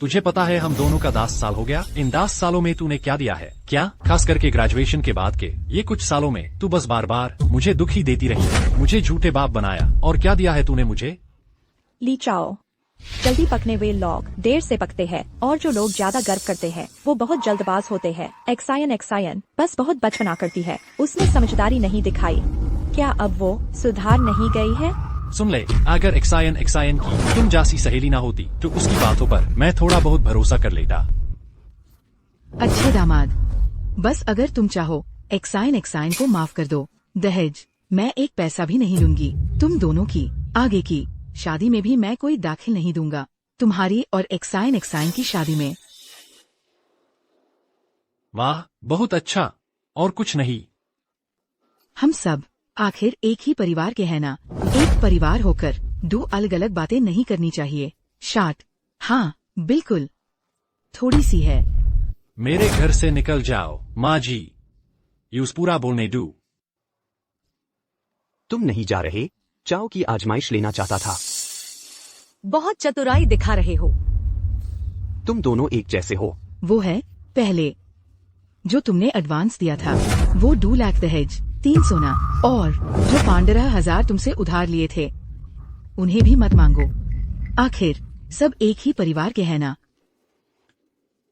तुझे पता है हम दोनों का 10 साल हो गया। इन 10 सालों में तूने क्या दिया है? क्या, खास करके ग्रेजुएशन के बाद के ये कुछ सालों में तू बस बार बार मुझे दुखी देती रही, मुझे झूठे बाप बनाया। और क्या दिया है तूने मुझे? ली चाओ। जल्दी पकने हुए लोग देर से पकते हैं, और जो लोग ज्यादा गर्व करते हैं वो बहुत जल्दबाज होते हैं। एक्सायन बस बहुत बचपना करती है, उसमें समझदारी नहीं दिखाई। क्या अब वो सुधार नहीं गई है? सुन ले, अगर एक्सायन की तुम जैसी सहेली ना होती तो उसकी बातों पर मैं थोड़ा बहुत भरोसा कर लेता। अच्छे दामाद, बस अगर तुम चाहो एक्सायन को माफ कर दो। दहेज मैं एक पैसा भी नहीं लूंगी। तुम दोनों की आगे की शादी में भी मैं कोई दाखिल नहीं दूंगा, तुम्हारी और एक्सायन की शादी में। वाह, बहुत अच्छा। और कुछ नहीं? हम सब आखिर एक ही परिवार के हैं ना। एक परिवार होकर दो अलग अलग बातें नहीं करनी चाहिए। शाट, हाँ बिल्कुल, थोड़ी सी है। मेरे घर से निकल जाओ। माँ जी, यूज पूरा बोलने दो। तुम नहीं जा रहे? चाओ की आजमाइश लेना चाहता था। बहुत चतुराई दिखा रहे हो। तुम दोनों एक जैसे हो। वो है पहले जो तुमने एडवांस दिया था, वो 2 लाख दहेज, 3 सोना और जो 15,000 तुमसे उधार लिए थे, उन्हें भी मत मांगो। आखिर सब एक ही परिवार के हैं ना।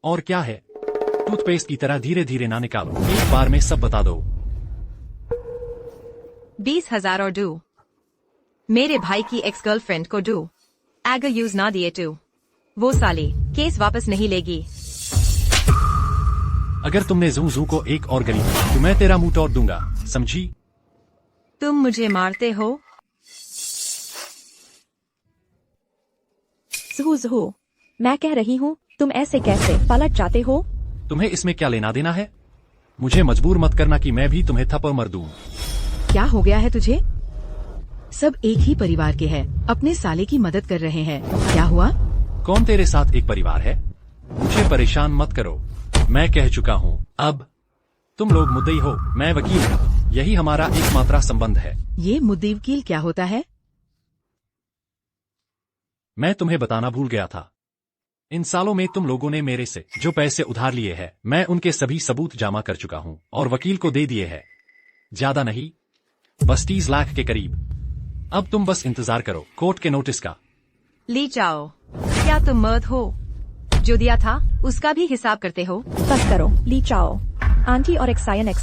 और क्या है? टूथपेस्ट की तरह धीरे धीरे ना निकालो, एक बार में सब बता दो। 20,000 और डू मेरे भाई की एक्स गर्लफ्रेंड को डू अगर यूज ना दिए टू वो साली केस वापस नहीं लेगी। अगर तुमने जू को एक और गली तो मैं तेरा मुंह तोड़ दूंगा, समझी? तुम मुझे मारते हो? ज़हू, मैं कह रही हूँ तुम ऐसे कैसे पलट जाते हो? तुम्हें इसमें क्या लेना देना है? मुझे मजबूर मत करना कि मैं भी तुम्हें थप्पड़ मार दूं। क्या हो गया है तुझे? सब एक ही परिवार के हैं, अपने साले की मदद कर रहे हैं। क्या हुआ? कौन तेरे साथ एक परिवार है? मुझे परेशान मत करो, मैं कह चुका हूँ। अब तुम लोग मुद्दई हो, मैं वकील हूँ। यही हमारा एकमात्र संबंध है। ये मुद्दई वकील क्या होता है? मैं तुम्हें बताना भूल गया था। इन सालों में तुम लोगों ने मेरे से जो पैसे उधार लिए हैं, मैं उनके सभी सबूत जमा कर चुका हूं और वकील को दे दिए हैं। ज्यादा नहीं, बस 30 लाख के करीब। अब तुम बस इंतजार करो कोर्ट के नोटिस का। ली चाओ, क्या तुम मर्द हो? जो दिया था उसका भी हिसाब करते हो? बस करो ली चाओ। आंटी और एक्सायन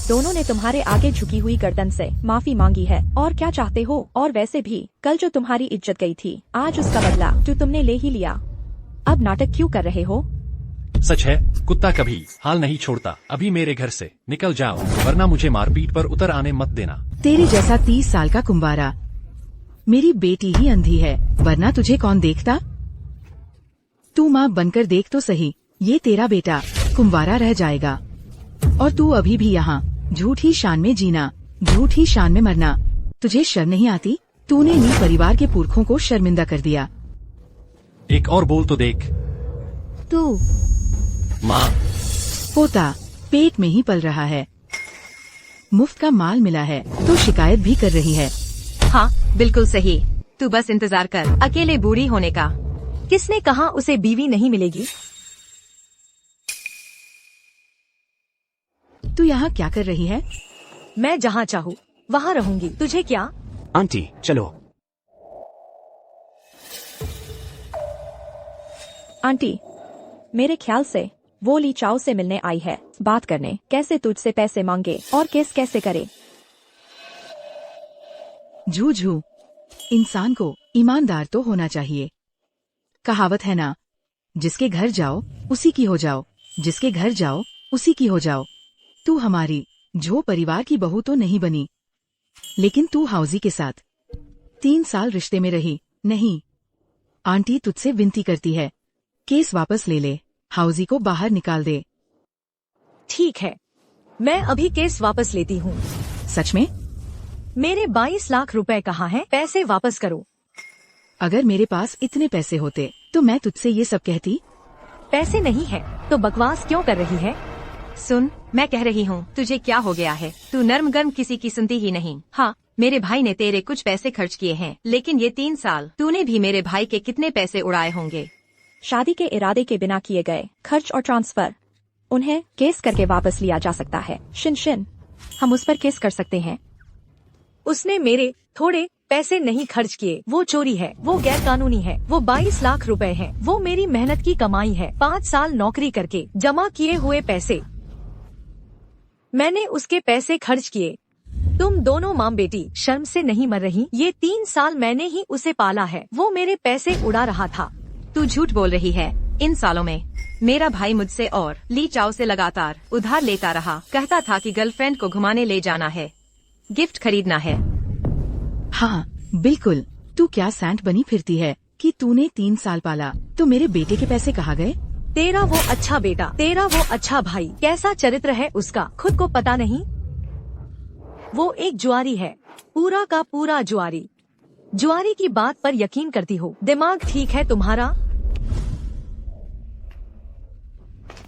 दोनों ने तुम्हारे आगे झुकी हुई गर्दन से माफी मांगी है। और क्या चाहते हो? और वैसे भी कल जो तुम्हारी इज्जत गई थी, आज उसका बदला जो तुमने ले ही लिया। अब नाटक क्यों कर रहे हो? सच है, कुत्ता कभी हाल नहीं छोड़ता। अभी मेरे घर से निकल जाओ, वरना मुझे मारपीट पर उतर आने मत देना। तेरे जैसा 30 साल का कुंवारा, मेरी बेटी ही अंधी है, वरना तुझे कौन देखता? तू माँ बनकर देख तो सही, ये तेरा बेटा कुंवारा रह जाएगा। और तू अभी भी यहाँ झूठी शान में जीना, झूठी शान में मरना। तुझे शर्म नहीं आती? तूने नी परिवार के पुरखों को शर्मिंदा कर दिया। एक और बोल तो देख। तू माँ, पोता पेट में ही पल रहा है, मुफ्त का माल मिला है तो शिकायत भी कर रही है। हाँ बिल्कुल सही। तू बस इंतजार कर अकेले बूढ़ी होने का। किसने कहा उसे बीवी नहीं मिलेगी? तू यहाँ क्या कर रही है? मैं जहाँ चाहूँ वहाँ रहूंगी, तुझे क्या? आंटी चलो। आंटी, मेरे ख्याल से वो ली चाओ से मिलने आई है, बात करने, कैसे तुझसे पैसे मांगे और केस कैसे करे। झूझू, इंसान को ईमानदार तो होना चाहिए। कहावत है ना, जिसके घर जाओ उसी की हो जाओ, जिसके घर जाओ उसी की हो जाओ। तू हमारी झो परिवार की बहू तो नहीं बनी, लेकिन तू हाउजी के साथ 3 साल रिश्ते में रही। नहीं, आंटी तुझसे विनती करती है, केस वापस ले ले, हाउजी को बाहर निकाल दे। ठीक है, मैं अभी केस वापस लेती हूँ। सच में? मेरे 22 लाख रुपए कहाँ हैं? पैसे वापस करो। अगर मेरे पास इतने पैसे होते तो मैं तुझसे ये सब कहती। पैसे नहीं है तो बकवास क्यों कर रही है? सुन, मैं कह रही हूँ, तुझे क्या हो गया है? तू नर्म गर्म किसी की सुनती ही नहीं। हाँ, मेरे भाई ने तेरे कुछ पैसे खर्च किए हैं, लेकिन ये 3 साल तूने भी मेरे भाई के कितने पैसे उड़ाए होंगे? शादी के इरादे के बिना किए गए खर्च और ट्रांसफर, उन्हें केस करके वापस लिया जा सकता है। शिन, हम उस पर केस कर सकते हैं। उसने मेरे थोड़े पैसे नहीं खर्च किए, वो चोरी है, वो गैर कानूनी है। वो 22 लाख रुपए हैं, वो मेरी मेहनत की कमाई है। 5 साल नौकरी करके जमा किए हुए पैसे, मैंने उसके पैसे खर्च किए। तुम दोनों माँ बेटी शर्म से नहीं मर रही? ये 3 साल मैंने ही उसे पाला है, वो मेरे पैसे उड़ा रहा था। तू झूठ बोल रही है। इन सालों में मेरा भाई मुझसे और ली चाओ से लगातार उधार लेता रहा। कहता था कि गर्लफ्रेंड को घुमाने ले जाना है, गिफ्ट खरीदना है। हाँ बिल्कुल, तू क्या सैंट बनी फिरती है कि तूने 3 साल पाला, तो मेरे बेटे के पैसे कहाँ गए? तेरा वो अच्छा बेटा, तेरा वो अच्छा भाई, कैसा चरित्र है उसका, खुद को पता नहीं? वो एक जुआरी है, पूरा का पूरा जुआरी। जुआरी की बात पर यकीन करती हो? दिमाग ठीक है तुम्हारा?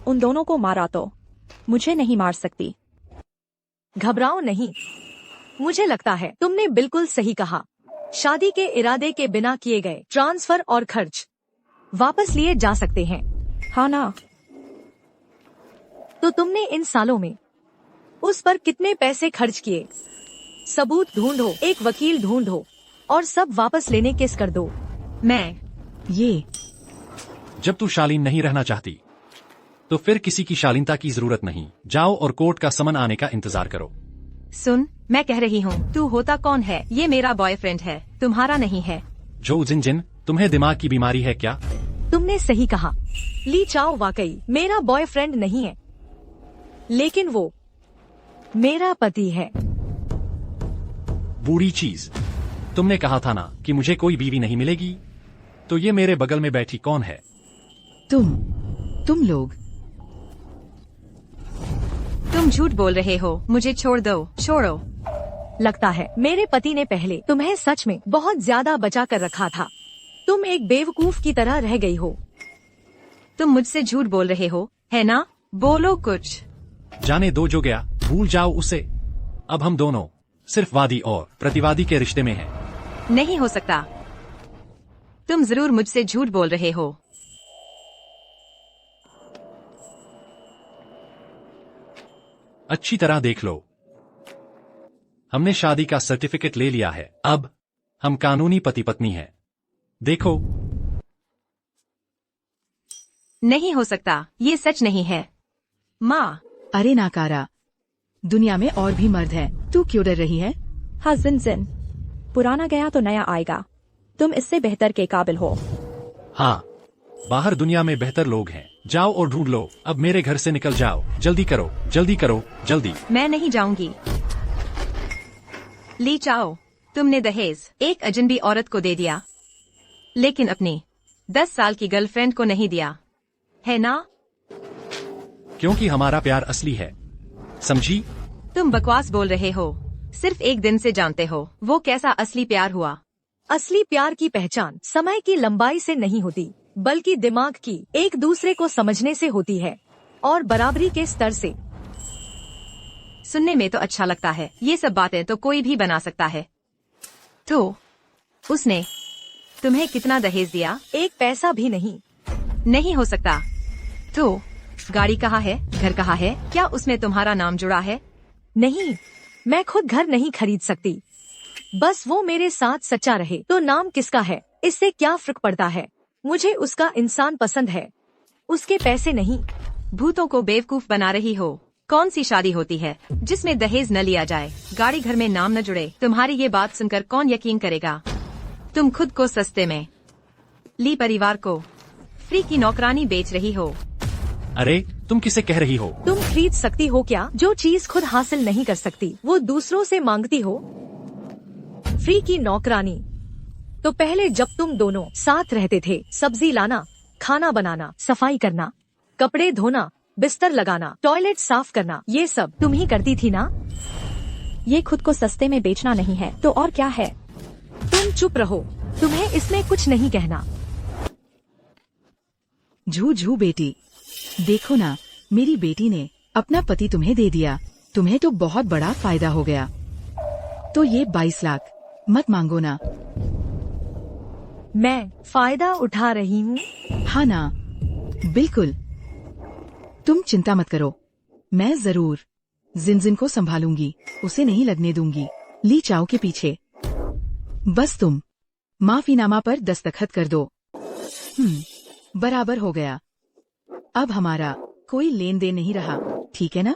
उन दोनों को मारा तो मुझे नहीं मार सकती। घबराओ नहीं, मुझे लगता है तुमने बिल्कुल सही कहा। शादी के इरादे के बिना किए गए ट्रांसफर और खर्च वापस लिए जा सकते हैं। हाँ ना? तो तुमने इन सालों में उस पर कितने पैसे खर्च किए? सबूत ढूंढो, एक वकील ढूंढो और सब वापस लेने केस कर दो। ये जब तू शालीन नहीं रहना चाहती तो फिर किसी की शालीनता की जरूरत नहीं। जाओ और कोर्ट का समन आने का इंतजार करो। सुन, मैं कह रही हूँ, तू होता कौन है? ये मेरा बॉयफ्रेंड है, तुम्हारा नहीं है। जो जिन, तुम्हें दिमाग की बीमारी है क्या? तुमने सही कहा, ली चाओ वाकई मेरा बॉयफ्रेंड नहीं है, लेकिन वो मेरा पति है। बूढ़ी चीज, तुमने कहा था ना कि मुझे कोई बीवी नहीं मिलेगी, तो ये मेरे बगल में बैठी कौन है? तुम लोग। तुम झूठ बोल रहे हो, मुझे छोड़ दो, छोड़ो। लगता है मेरे पति ने पहले तुम्हें सच में बहुत ज्यादा बचा कर रखा था। तुम एक बेवकूफ की तरह रह गई हो। तुम मुझसे झूठ बोल रहे हो, है ना? बोलो कुछ। जाने दो जो गया, भूल जाओ उसे। अब हम दोनों सिर्फ वादी और प्रतिवादी के रिश्ते में हैं। नहीं हो सकता, तुम जरूर मुझसे झूठ बोल रहे हो। अच्छी तरह देख लो। हमने शादी का सर्टिफिकेट ले लिया है। अब हम कानूनी पति पत्नी हैं। देखो। नहीं हो सकता, ये सच नहीं है। माँ। अरे नाकारा, दुनिया में और भी मर्द हैं, तू क्यों डर रही है? हाँ जिन, पुराना गया तो नया आएगा। तुम इससे बेहतर के काबिल हो। हाँ, बाहर दुनिया में बेहतर लोग हैं। जाओ और ढूंढ लो। अब मेरे घर से निकल जाओ। जल्दी करो, जल्दी करो, जल्दी। मैं नहीं जाऊंगी। ली चाओ, तुमने दहेज एक अजनबी औरत को दे दिया, लेकिन अपनी 10 साल की गर्लफ्रेंड को नहीं दिया, है ना? क्योंकि हमारा प्यार असली है, समझी? तुम बकवास बोल रहे हो। सिर्फ एक दिन से जानते हो वो कैसा असली प्यार हुआ। असली प्यार की पहचान समय की लंबाई से नहीं होती, बल्कि दिमाग की एक दूसरे को समझने से होती है और बराबरी के स्तर से। सुनने में तो अच्छा लगता है, ये सब बातें तो कोई भी बना सकता है। तो उसने तुम्हें कितना दहेज दिया? एक पैसा भी नहीं। नहीं हो सकता। तो गाड़ी कहाँ है, घर कहाँ है, क्या उसमें तुम्हारा नाम जुड़ा है? नहीं, मैं खुद घर नहीं खरीद सकती। बस वो मेरे साथ सच्चा रहे तो नाम किसका है, इससे क्या फर्क पड़ता है? मुझे उसका इंसान पसंद है, उसके पैसे नहीं। भूतों को बेवकूफ बना रही हो। कौन सी शादी होती है जिसमें दहेज न लिया जाए, गाड़ी घर में नाम न जुड़े? तुम्हारी ये बात सुनकर कौन यकीन करेगा? तुम खुद को सस्ते में ली परिवार को फ्री की नौकरानी बेच रही हो। अरे तुम किसे कह रही हो? तुम खरीद सकती हो क्या जो चीज खुद हासिल नहीं कर सकती, वो दूसरों से मांगती हो? फ्री की नौकरानी। तो पहले जब तुम दोनों साथ रहते थे, सब्जी लाना, खाना बनाना, सफाई करना, कपड़े धोना, बिस्तर लगाना, टॉयलेट साफ करना, ये सब तुम ही करती थी ना? ये खुद को सस्ते में बेचना नहीं है तो और क्या है? तुम चुप रहो, तुम्हें इसमें कुछ नहीं कहना। झू बेटी, देखो ना, मेरी बेटी ने अपना पति तुम्हें दे दिया। तुम्हें तो बहुत बड़ा फायदा हो गया। तो ये 22 लाख मत मांगो ना। मैं फायदा उठा रही हूँ? हाँ ना, बिल्कुल। तुम चिंता मत करो, मैं जरूर जिन को संभालूंगी, उसे नहीं लगने दूंगी। ली चाओ के पीछे। बस तुम माफीनामा पर दस्तखत कर दो। बराबर हो गया। अब हमारा कोई लेन देन नहीं रहा, ठीक है ना?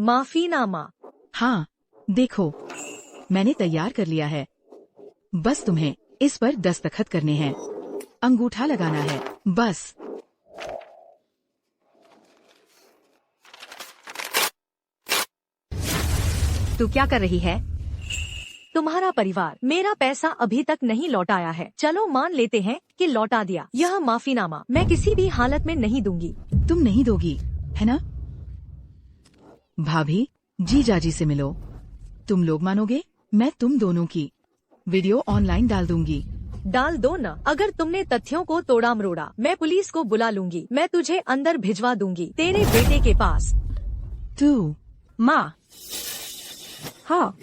माफीनामा? हाँ, देखो मैंने तैयार कर लिया है। बस तुम्हें इस पर दस्तखत करने हैं, अंगूठा लगाना है, बस। तू क्या कर रही है? तुम्हारा परिवार मेरा पैसा अभी तक नहीं लौटाया है। चलो मान लेते हैं कि लौटा दिया। यह माफीनामा मैं किसी भी हालत में नहीं दूंगी। तुम नहीं दोगी, है ना? भाभी, जीजाजी से मिलो। तुम लोग मानोगे? मैं तुम दोनों की वीडियो ऑनलाइन डाल दूंगी। डाल दो न। अगर तुमने तथ्यों को तोड़ा मरोड़ा, मैं पुलिस को बुला लूंगी। मैं तुझे अंदर भिजवा दूंगी तेरे बेटे के पास। तू? माँ। हाँ,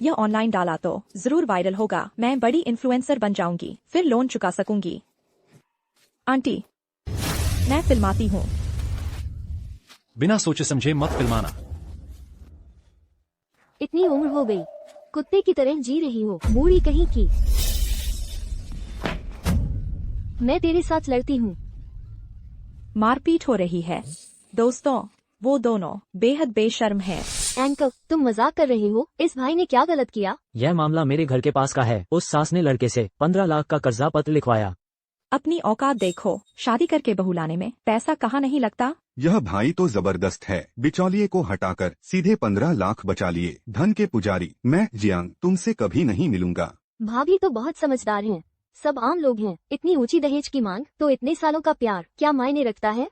यह ऑनलाइन डाला तो जरूर वायरल होगा। मैं बड़ी इन्फ्लुएंसर बन जाऊंगी, फिर लोन चुका सकूंगी। आंटी, मैं फिल्माती हूँ। बिना सोचे समझे मत फिल्माना। इतनी उम्र हो गई, कुत्ते की तरह जी रही हो, बूढ़ी कहीं की। मैं तेरे साथ लड़ती हूँ। मारपीट हो रही है। दोस्तों, वो दोनों बेहद बेशर्म है। अंकल, तुम मजाक कर रहे हो? इस भाई ने क्या गलत किया? यह मामला मेरे घर के पास का है। उस सास ने लड़के से 15 लाख का कर्जा पत्र लिखवाया। अपनी औकात देखो, शादी करके बहू लाने में पैसा कहाँ नहीं लगता। यह भाई तो जबरदस्त है। बिचौलिए को हटाकर सीधे 15 लाख बचा लिए। धन के पुजारी। मैं जियांग तुमसे कभी नहीं मिलूंगा। भाभी तो बहुत समझदार हैं। सब आम लोग हैं। इतनी ऊंची दहेज की मांग तो इतने सालों का प्यार क्या मायने रखता है?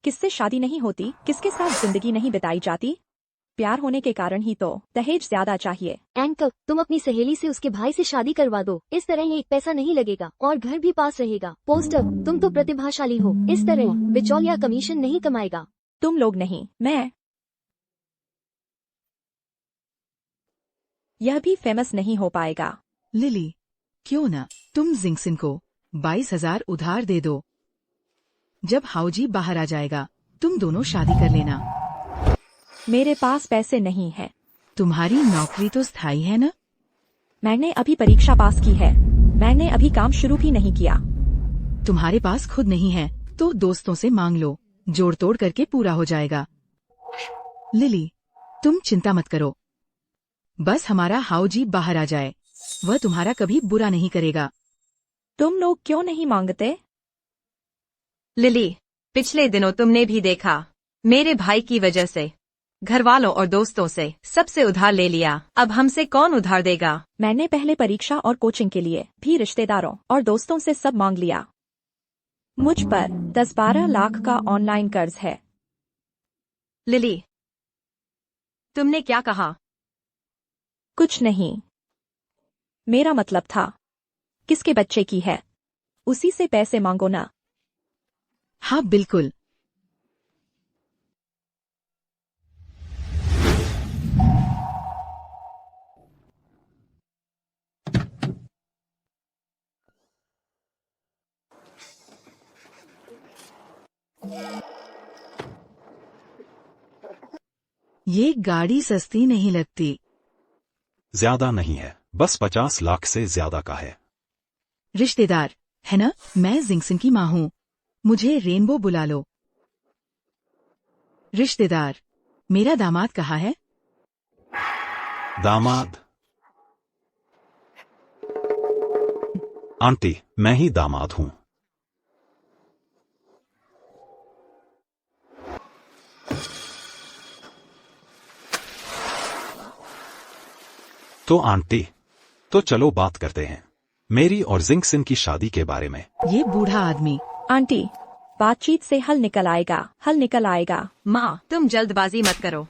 किससे शादी नहीं होती, किसके साथ जिंदगी नहीं बिताई जाती? प्यार होने के कारण ही तो दहेज ज्यादा चाहिए। अंकल, तुम अपनी सहेली से उसके भाई से शादी करवा दो। इस तरह एक पैसा नहीं लगेगा और घर भी पास रहेगा। पोस्टर, तुम तो प्रतिभाशाली हो। इस तरह बिचौलिया कमीशन नहीं कमाएगा। तुम लोग नहीं, मैं। यह भी फेमस नहीं हो पाएगा। लिली, क्यों ना तुम जिंगसिन को 22,000 उधार दे दो। जब हाउजी बाहर आ जाएगा, तुम दोनों शादी कर लेना। मेरे पास पैसे नहीं है। तुम्हारी नौकरी तो स्थायी है ना? मैंने अभी परीक्षा पास की है। मैंने अभी काम शुरू भी नहीं किया। तुम्हारे पास खुद नहीं है तो दोस्तों से मांग लो, जोड़ तोड़ करके पूरा हो जाएगा। लिली, तुम चिंता मत करो, बस हमारा हाउजी बाहर आ जाए, वह तुम्हारा कभी बुरा नहीं करेगा। तुम लोग क्यों नहीं मांगते? लिली, पिछले दिनों तुमने भी देखा, मेरे भाई की वजह से घर वालों और दोस्तों से सबसे उधार ले लिया। अब हमसे कौन उधार देगा? मैंने पहले परीक्षा और कोचिंग के लिए भी रिश्तेदारों और दोस्तों से सब मांग लिया। मुझ पर 10-12 लाख का ऑनलाइन कर्ज है। लिली, तुमने क्या कहा? कुछ नहीं, मेरा मतलब था किसके बच्चे की है उसी से पैसे मांगो ना। हाँ बिल्कुल। ये गाड़ी सस्ती नहीं लगती। ज्यादा नहीं है, बस 50 लाख से ज्यादा का है। रिश्तेदार है ना? मैं जिंगसन की माँ हूँ, मुझे रेनबो बुला लो। रिश्तेदार, मेरा दामाद कहाँ है? दामाद? आंटी, मैं ही दामाद हूँ। तो आंटी, तो चलो बात करते हैं मेरी और जिंगसन की शादी के बारे में। ये बूढ़ा आदमी। आंटी, बातचीत से हल निकल आएगा। माँ, तुम जल्दबाजी मत करो।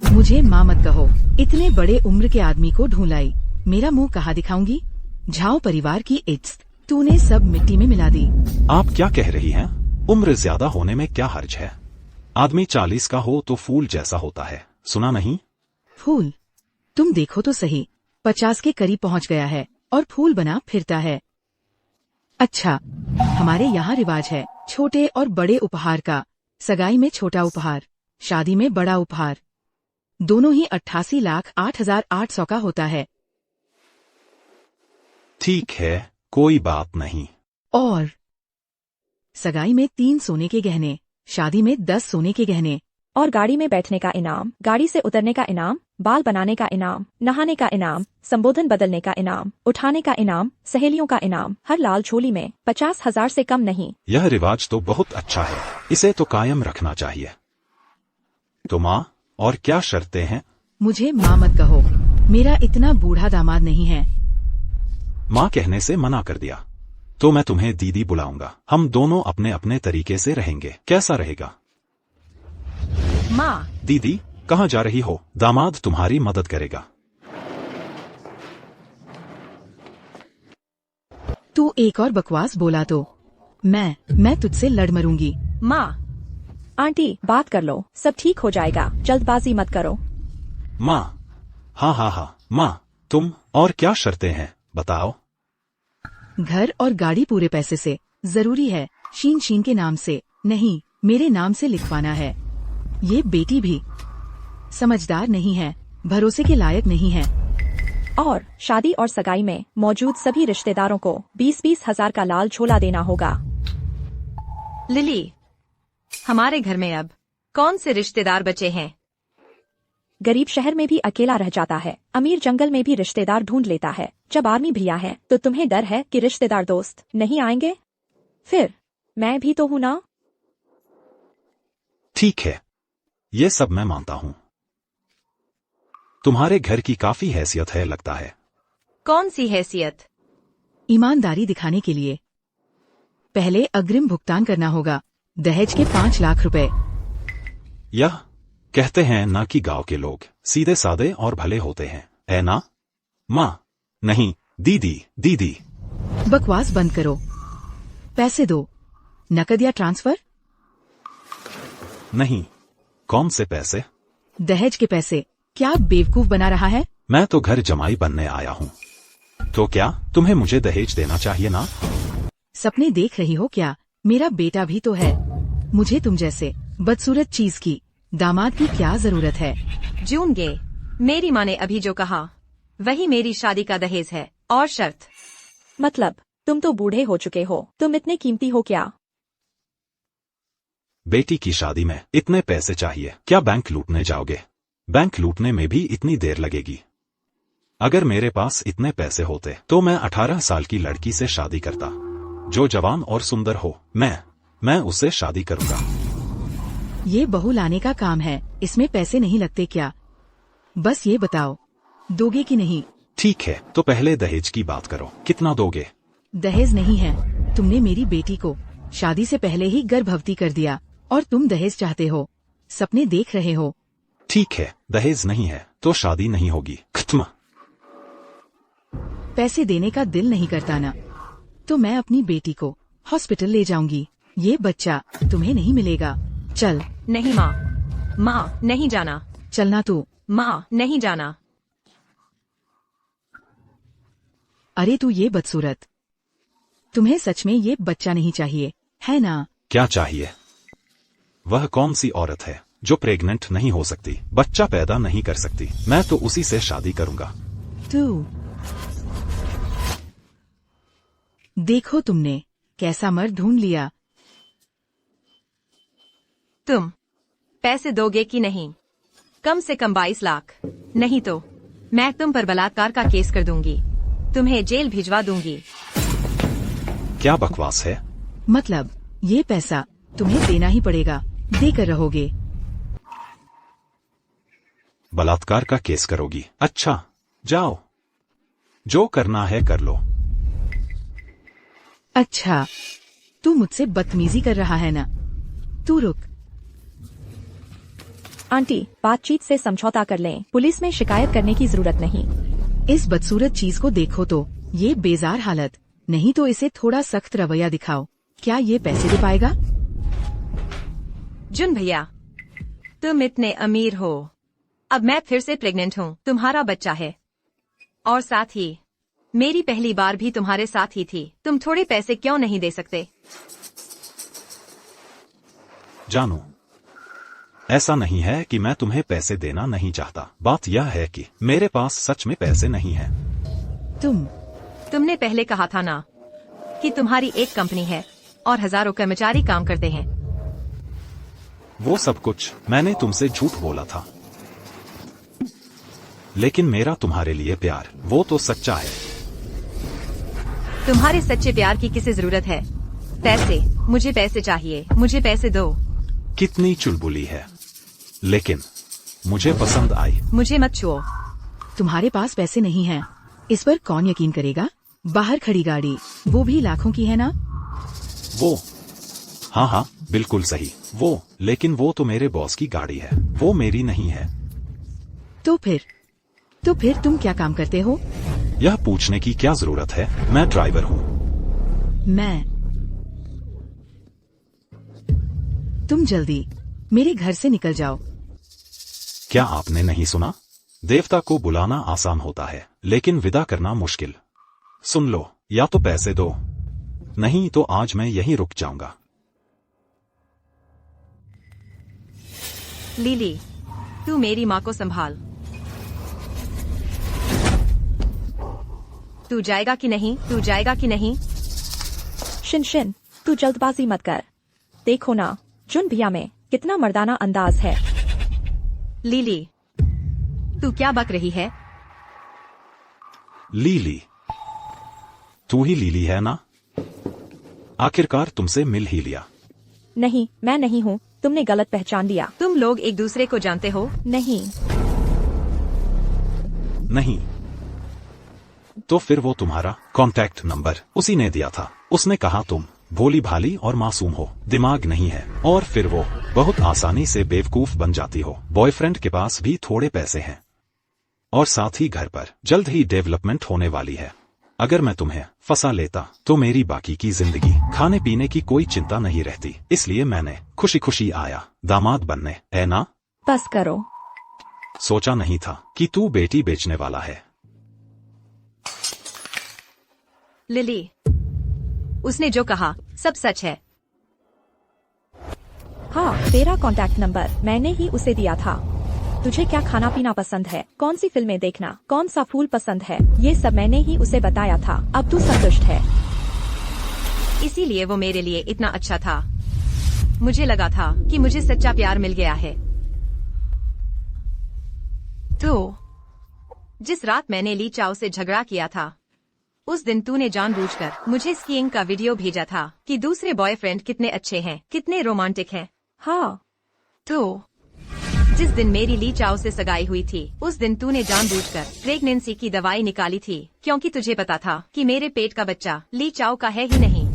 मुझे माँ मत कहो, इतने बड़े उम्र के आदमी को ढूंढ मेरा मुंह कहाँ दिखाऊंगी? झाओ परिवार की इज्जत तूने सब मिट्टी में मिला दी। आप क्या कह रही हैं? उम्र ज्यादा होने में क्या हर्ज है? आदमी 40 का हो तो फूल जैसा होता है, सुना नहीं? फूल? तुम देखो तो सही, 50 के करीब पहुंच गया है और फूल बना फिरता है। अच्छा, हमारे यहाँ रिवाज है छोटे और बड़े उपहार का। सगाई में छोटा उपहार, शादी में बड़ा उपहार। दोनों ही 88,08,800 का होता है। ठीक है, कोई बात नहीं। और सगाई में 3 सोने के गहने, शादी में 10 सोने के गहने। और गाड़ी में बैठने का इनाम, गाड़ी से उतरने का इनाम, बाल बनाने का इनाम, नहाने का इनाम, संबोधन बदलने का इनाम, उठाने का इनाम, सहेलियों का इनाम, हर लाल झोली में 50,000 से कम नहीं। यह रिवाज तो बहुत अच्छा है, इसे तो कायम रखना चाहिए। तो माँ, और क्या शर्तें हैं? मुझे माँ मत कहो, मेरा इतना बूढ़ा दामाद नहीं है। माँ कहने से मना कर दिया, तो मैं तुम्हें दीदी बुलाऊंगा। हम दोनों अपने अपने तरीके से रहेंगे, कैसा रहेगा? माँ। दीदी, कहाँ जा रही हो? दामाद तुम्हारी मदद करेगा। तू एक और बकवास बोला तो मैं तुझसे लड़ मरूंगी। माँ। आंटी, बात कर लो, सब ठीक हो जाएगा, जल्दबाजी मत करो। माँ। हाँ, माँ, तुम और क्या शर्तें हैं बताओ? घर और गाड़ी पूरे पैसे से, जरूरी है शीन के नाम से नहीं, मेरे नाम से लिखवाना है। ये बेटी भी समझदार नहीं है, भरोसे के लायक नहीं है। और शादी और सगाई में मौजूद सभी रिश्तेदारों को 20-20 हजार का लाल झोला देना होगा। लिली, हमारे घर में अब कौन से रिश्तेदार बचे हैं? गरीब शहर में भी अकेला रह जाता है, अमीर जंगल में भी रिश्तेदार ढूंढ लेता है। जब आर्मी भैया है तो तुम्हें डर है कि रिश्तेदार दोस्त नहीं आएंगे? फिर मैं भी तो हूं ना। ठीक है, ये सब मैं मानता हूँ। तुम्हारे घर की काफी हैसियत है लगता है। कौन सी हैसियत? ईमानदारी दिखाने के लिए पहले अग्रिम भुगतान करना होगा, दहेज के 5 लाख रुपए। यह कहते हैं ना कि गांव के लोग सीधे सादे और भले होते हैं, है ना? माँ, नहीं, दीदी। बकवास बंद करो, पैसे दो, नकद या ट्रांसफर? नहीं। कौन से पैसे? दहेज के पैसे। क्या बेवकूफ बना रहा है? मैं तो घर जमाई बनने आया हूँ, तो क्या तुम्हें मुझे दहेज देना चाहिए ना? सपने देख रही हो क्या? मेरा बेटा भी तो है, मुझे तुम जैसे बदसूरत चीज की दामाद की क्या जरूरत है? जून गे, मेरी माँ ने अभी जो कहा वही मेरी शादी का दहेज है और शर्त। मतलब तुम तो बूढ़े हो चुके हो, तुम इतने कीमती हो क्या? बेटी की शादी में इतने पैसे चाहिए? क्या बैंक लूटने जाओगे? बैंक लूटने में भी इतनी देर लगेगी। अगर मेरे पास इतने पैसे होते तो मैं 18 साल की लड़की से शादी करता, जो जवान और सुंदर हो। मैं उससे शादी करूंगा। ये बहू लाने का काम है, इसमें पैसे नहीं लगते क्या? बस ये बताओ, दोगे कि नहीं? ठीक है, तो पहले दहेज की बात करो, कितना दोगे? दहेज नहीं है, तुमने मेरी बेटी को शादी से पहले ही गर्भवती कर दिया और तुम दहेज चाहते हो, सपने देख रहे हो। ठीक है, दहेज नहीं है तो शादी नहीं होगी, खत्म। पैसे देने का दिल नहीं करता ना, तो मैं अपनी बेटी को हॉस्पिटल ले जाऊंगी। ये बच्चा तुम्हें नहीं मिलेगा। चल। नहीं माँ, माँ नहीं जाना। चलना तू। माँ नहीं जाना। अरे तू ये बदसूरत, तुम्हें सच में ये बच्चा नहीं चाहिए है ना? क्या चाहिए? वह कौन सी औरत है जो प्रेग्नेंट नहीं हो सकती, बच्चा पैदा नहीं कर सकती? मैं तो उसी से शादी करूंगा। तू देखो, तुमने कैसा मर्द ढूंढ लिया। तुम पैसे दोगे कि नहीं? कम से कम 22 लाख, नहीं तो मैं तुम पर बलात्कार का केस कर दूंगी, तुम्हें जेल भिजवा दूंगी। क्या बकवास है? मतलब ये पैसा तुम्हें देना ही पड़ेगा, देकर रहोगे। बलात्कार का केस करोगी? अच्छा, जाओ, जो करना है कर लो। अच्छा, तू मुझसे बदतमीजी कर रहा है ना? तू रुक। आंटी, बातचीत से समझौता कर लें, पुलिस में शिकायत करने की जरूरत नहीं। इस बदसूरत चीज को देखो तो, ये बेजार हालत, नहीं तो इसे थोड़ा सख्त रवैया दिखाओ। क्या ये पैसे दे पाएगा? जुन भैया, तुम इतने अमीर हो, अब मैं फिर से प्रेग्नेंट हूँ, तुम्हारा बच्चा है, और साथ ही मेरी पहली बार भी तुम्हारे साथ ही थी। तुम थोड़े पैसे क्यों नहीं दे सकते? जानू, ऐसा नहीं है कि मैं तुम्हें पैसे देना नहीं चाहता, बात यह है कि मेरे पास सच में पैसे नहीं हैं। तुमने पहले कहा था ना कि तुम्हारी एक कंपनी है और हजारों कर्मचारी काम करते हैं। वो सब कुछ मैंने तुमसे झूठ बोला था, लेकिन मेरा तुम्हारे लिए प्यार वो तो सच्चा है। तुम्हारे सच्चे प्यार की किसे जरूरत है? पैसे, मुझे पैसे चाहिए, मुझे पैसे दो। कितनी चुलबुली है, लेकिन मुझे पसंद आई। मुझे मत छुओ। तुम्हारे पास पैसे नहीं हैं, इस पर कौन यकीन करेगा? बाहर खड़ी गाड़ी, वो भी लाखों की है ना? वो, हाँ, बिल्कुल सही, वो, लेकिन वो तो मेरे बॉस की गाड़ी है, वो मेरी नहीं है। तो फिर तुम क्या काम करते हो? यह पूछने की क्या जरूरत है? मैं ड्राइवर हूँ। तुम जल्दी मेरे घर से निकल जाओ। क्या आपने नहीं सुना? देवता को बुलाना आसान होता है, लेकिन विदा करना मुश्किल। सुन लो, या तो पैसे दो, नहीं तो आज मैं यहीं रुक जाऊंगा। लीली, तू मेरी माँ को संभाल। तू जाएगा कि नहीं? तू जाएगा कि नहीं? शिन, तू जल्दबाजी मत कर। देखो ना, जुन भैया में कितना मर्दाना अंदाज है। लीली, तू क्या बक रही है? लीली, तू ही लीली है ना? आखिरकार तुमसे मिल ही लिया। नहीं, मैं नहीं हूँ, तुमने गलत पहचान लिया। तुम लोग एक दूसरे को जानते हो? नहीं। तो फिर वो तुम्हारा कॉन्टैक्ट नंबर उसी ने दिया था। उसने कहा तुम भोली भाली और मासूम हो, दिमाग नहीं है, और फिर वो बहुत आसानी से बेवकूफ बन जाती हो। बॉयफ्रेंड के पास भी थोड़े पैसे हैं, और साथ ही घर पर जल्द ही डेवलपमेंट होने वाली है। अगर मैं तुम्हें फंसा लेता तो मेरी बाकी की जिंदगी खाने पीने की कोई चिंता नहीं रहती, इसलिए मैंने खुशी खुशी आया दामाद बनने, है ना? बस करो। सोचा नहीं था कि तू बेटी बेचने वाला है। लिली, उसने जो कहा सब सच है। हाँ, तेरा कॉन्टैक्ट नंबर मैंने ही उसे दिया था। तुझे क्या खाना पीना पसंद है, कौन सी फिल्में देखना, कौन सा फूल पसंद है, ये सब मैंने ही उसे बताया था। अब तू संतुष्ट है? इसीलिए वो मेरे लिए इतना अच्छा था। मुझे लगा था कि मुझे सच्चा प्यार मिल गया है। तो जिस रात मैंने ली चाओ से झगड़ा किया था, उस दिन तूने जानबूझकर मुझे स्कीइंग का वीडियो भेजा था कि दूसरे बॉयफ्रेंड कितने अच्छे हैं, कितने रोमांटिक हैं। हाँ। तो जिस दिन मेरी ली चाओ से सगाई हुई थी, उस दिन तूने जानबूझकर प्रेगनेंसी की दवाई निकाली थी, क्योंकि तुझे पता था कि मेरे पेट का बच्चा ली चाओ का है ही नहीं।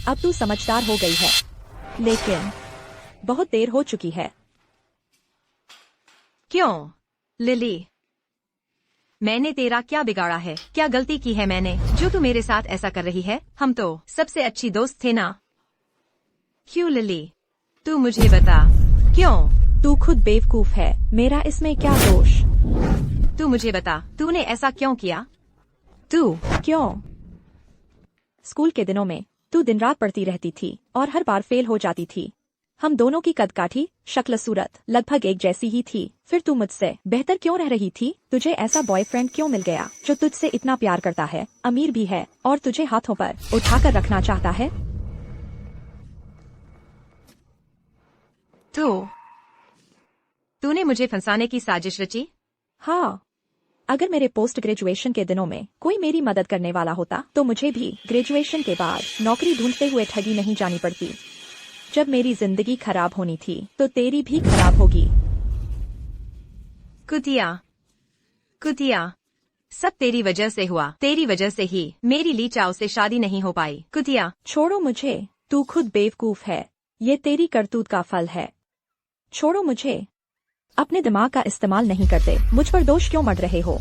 अब तू समझदार हो गई है, लेकिन बहुत देर हो चुकी है। क्यों लिली? मैंने तेरा क्या बिगाड़ा है? क्या गलती की है मैंने जो तू मेरे साथ ऐसा कर रही है? हम तो सबसे अच्छी दोस्त थे ना। क्यों लिली, तू मुझे बता, क्यों? तू खुद बेवकूफ है, मेरा इसमें क्या दोष? तू मुझे बता, तूने ऐसा क्यों किया? तू क्यों? स्कूल के दिनों में तू दिन रात पढ़ती रहती थी और हर बार फेल हो जाती थी। हम दोनों की कदकाठी, शक्ल सूरत लगभग एक जैसी ही थी। फिर तू मुझसे बेहतर क्यों रह रही थी? तुझे ऐसा बॉयफ्रेंड क्यों मिल गया जो तुझसे इतना प्यार करता है, अमीर भी है और तुझे हाथों पर उठाकर रखना चाहता है? तो तूने मुझे फंसाने की साजिश रची? हाँ। अगर मेरे पोस्ट ग्रेजुएशन के दिनों में कोई मेरी मदद करने वाला होता तो मुझे भी ग्रेजुएशन के बाद नौकरी ढूंढते हुए ठगी नहीं जानी पड़ती। जब मेरी जिंदगी खराब होनी थी तो तेरी भी खराब होगी। कुतिया, कुतिया, सब तेरी वजह से हुआ। तेरी वजह से ही मेरी ली चाओ से शादी नहीं हो पाई। कुतिया, छोड़ो मुझे, तू खुद बेवकूफ है। ये तेरी करतूत का फल है। छोड़ो मुझे। अपने दिमाग का इस्तेमाल नहीं करते, मुझ पर दोष क्यों मढ़ रहे हो?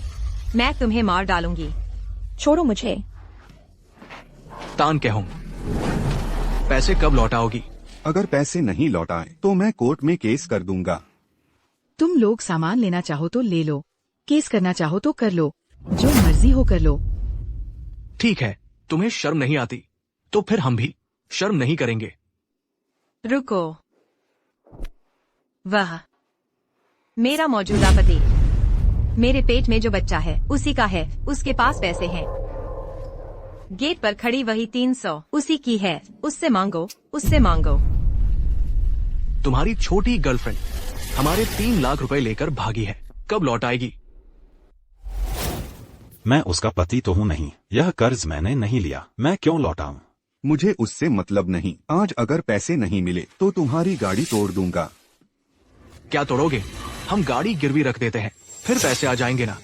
मैं तुम्हें मार डालूंगी। छोड़ो मुझे। तान कहूं, पैसे कब लौटाओगी? अगर पैसे नहीं लौटाए तो मैं कोर्ट में केस कर दूंगा। तुम लोग सामान लेना चाहो तो ले लो, केस करना चाहो तो कर लो, जो मर्जी हो कर लो। ठीक है, तुम्हें शर्म नहीं आती तो फिर हम भी शर्म नहीं करेंगे। रुको, वह मेरा मौजूदा पति, मेरे पेट में जो बच्चा है उसी का है। उसके पास पैसे हैं। गेट पर खड़ी वही 300 उसी की है। उससे मांगो, उससे मांगो। तुम्हारी छोटी गर्लफ्रेंड हमारे 3 लाख रुपए लेकर भागी है, कब लौट आएगी? मैं उसका पति तो हूँ नहीं, यह कर्ज मैंने नहीं लिया, मैं क्यों लौटाऊं? मुझे उससे मतलब नहीं। आज अगर पैसे नहीं मिले तो तुम्हारी गाड़ी तोड़ दूंगा। क्या तोड़ोगे? हम गाड़ी गिरवी रख देते हैं, फिर पैसे आ जाएंगे ना।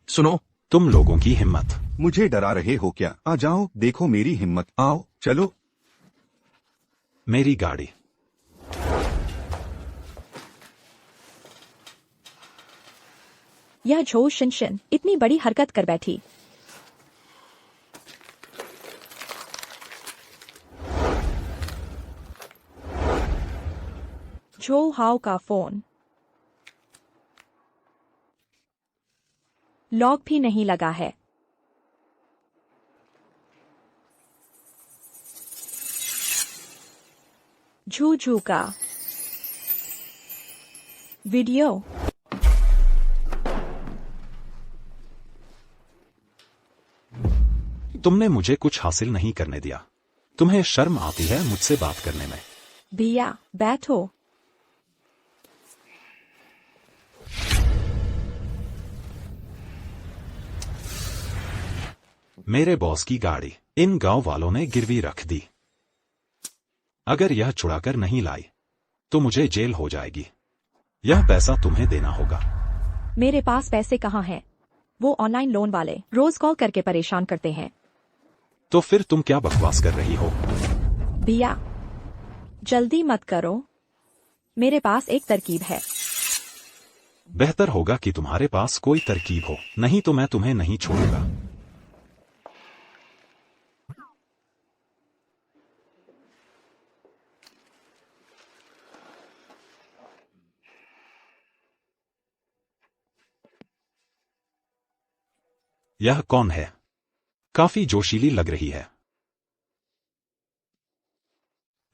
सुनो, तुम लोगों की हिम्मत। मुझे डरा रहे हो क्या? आ जाओ, देखो मेरी हिम्मत। आओ, चलो। मेरी गाड़ी। यह झो शिनशिन इतनी बड़ी हरकत कर बैठी। झो हाओ का फोन लॉक भी नहीं लगा है। झू झू का वीडियो। तुमने मुझे कुछ हासिल नहीं करने दिया। तुम्हें शर्म आती है मुझसे बात करने में? भैया बैठो। मेरे बॉस की गाड़ी इन गांव वालों ने गिरवी रख दी। अगर यह छुड़ाकर नहीं लाई तो मुझे जेल हो जाएगी। यह पैसा तुम्हें देना होगा। मेरे पास पैसे कहाँ हैं? वो ऑनलाइन लोन वाले रोज कॉल करके परेशान करते हैं। तो फिर तुम क्या बकवास कर रही हो? भैया जल्दी मत करो, मेरे पास एक तरकीब है। बेहतर होगा कि तुम्हारे पास कोई तरकीब हो, नहीं तो मैं तुम्हें नहीं छोड़ूंगा। यह कौन है? काफी जोशीली लग रही है।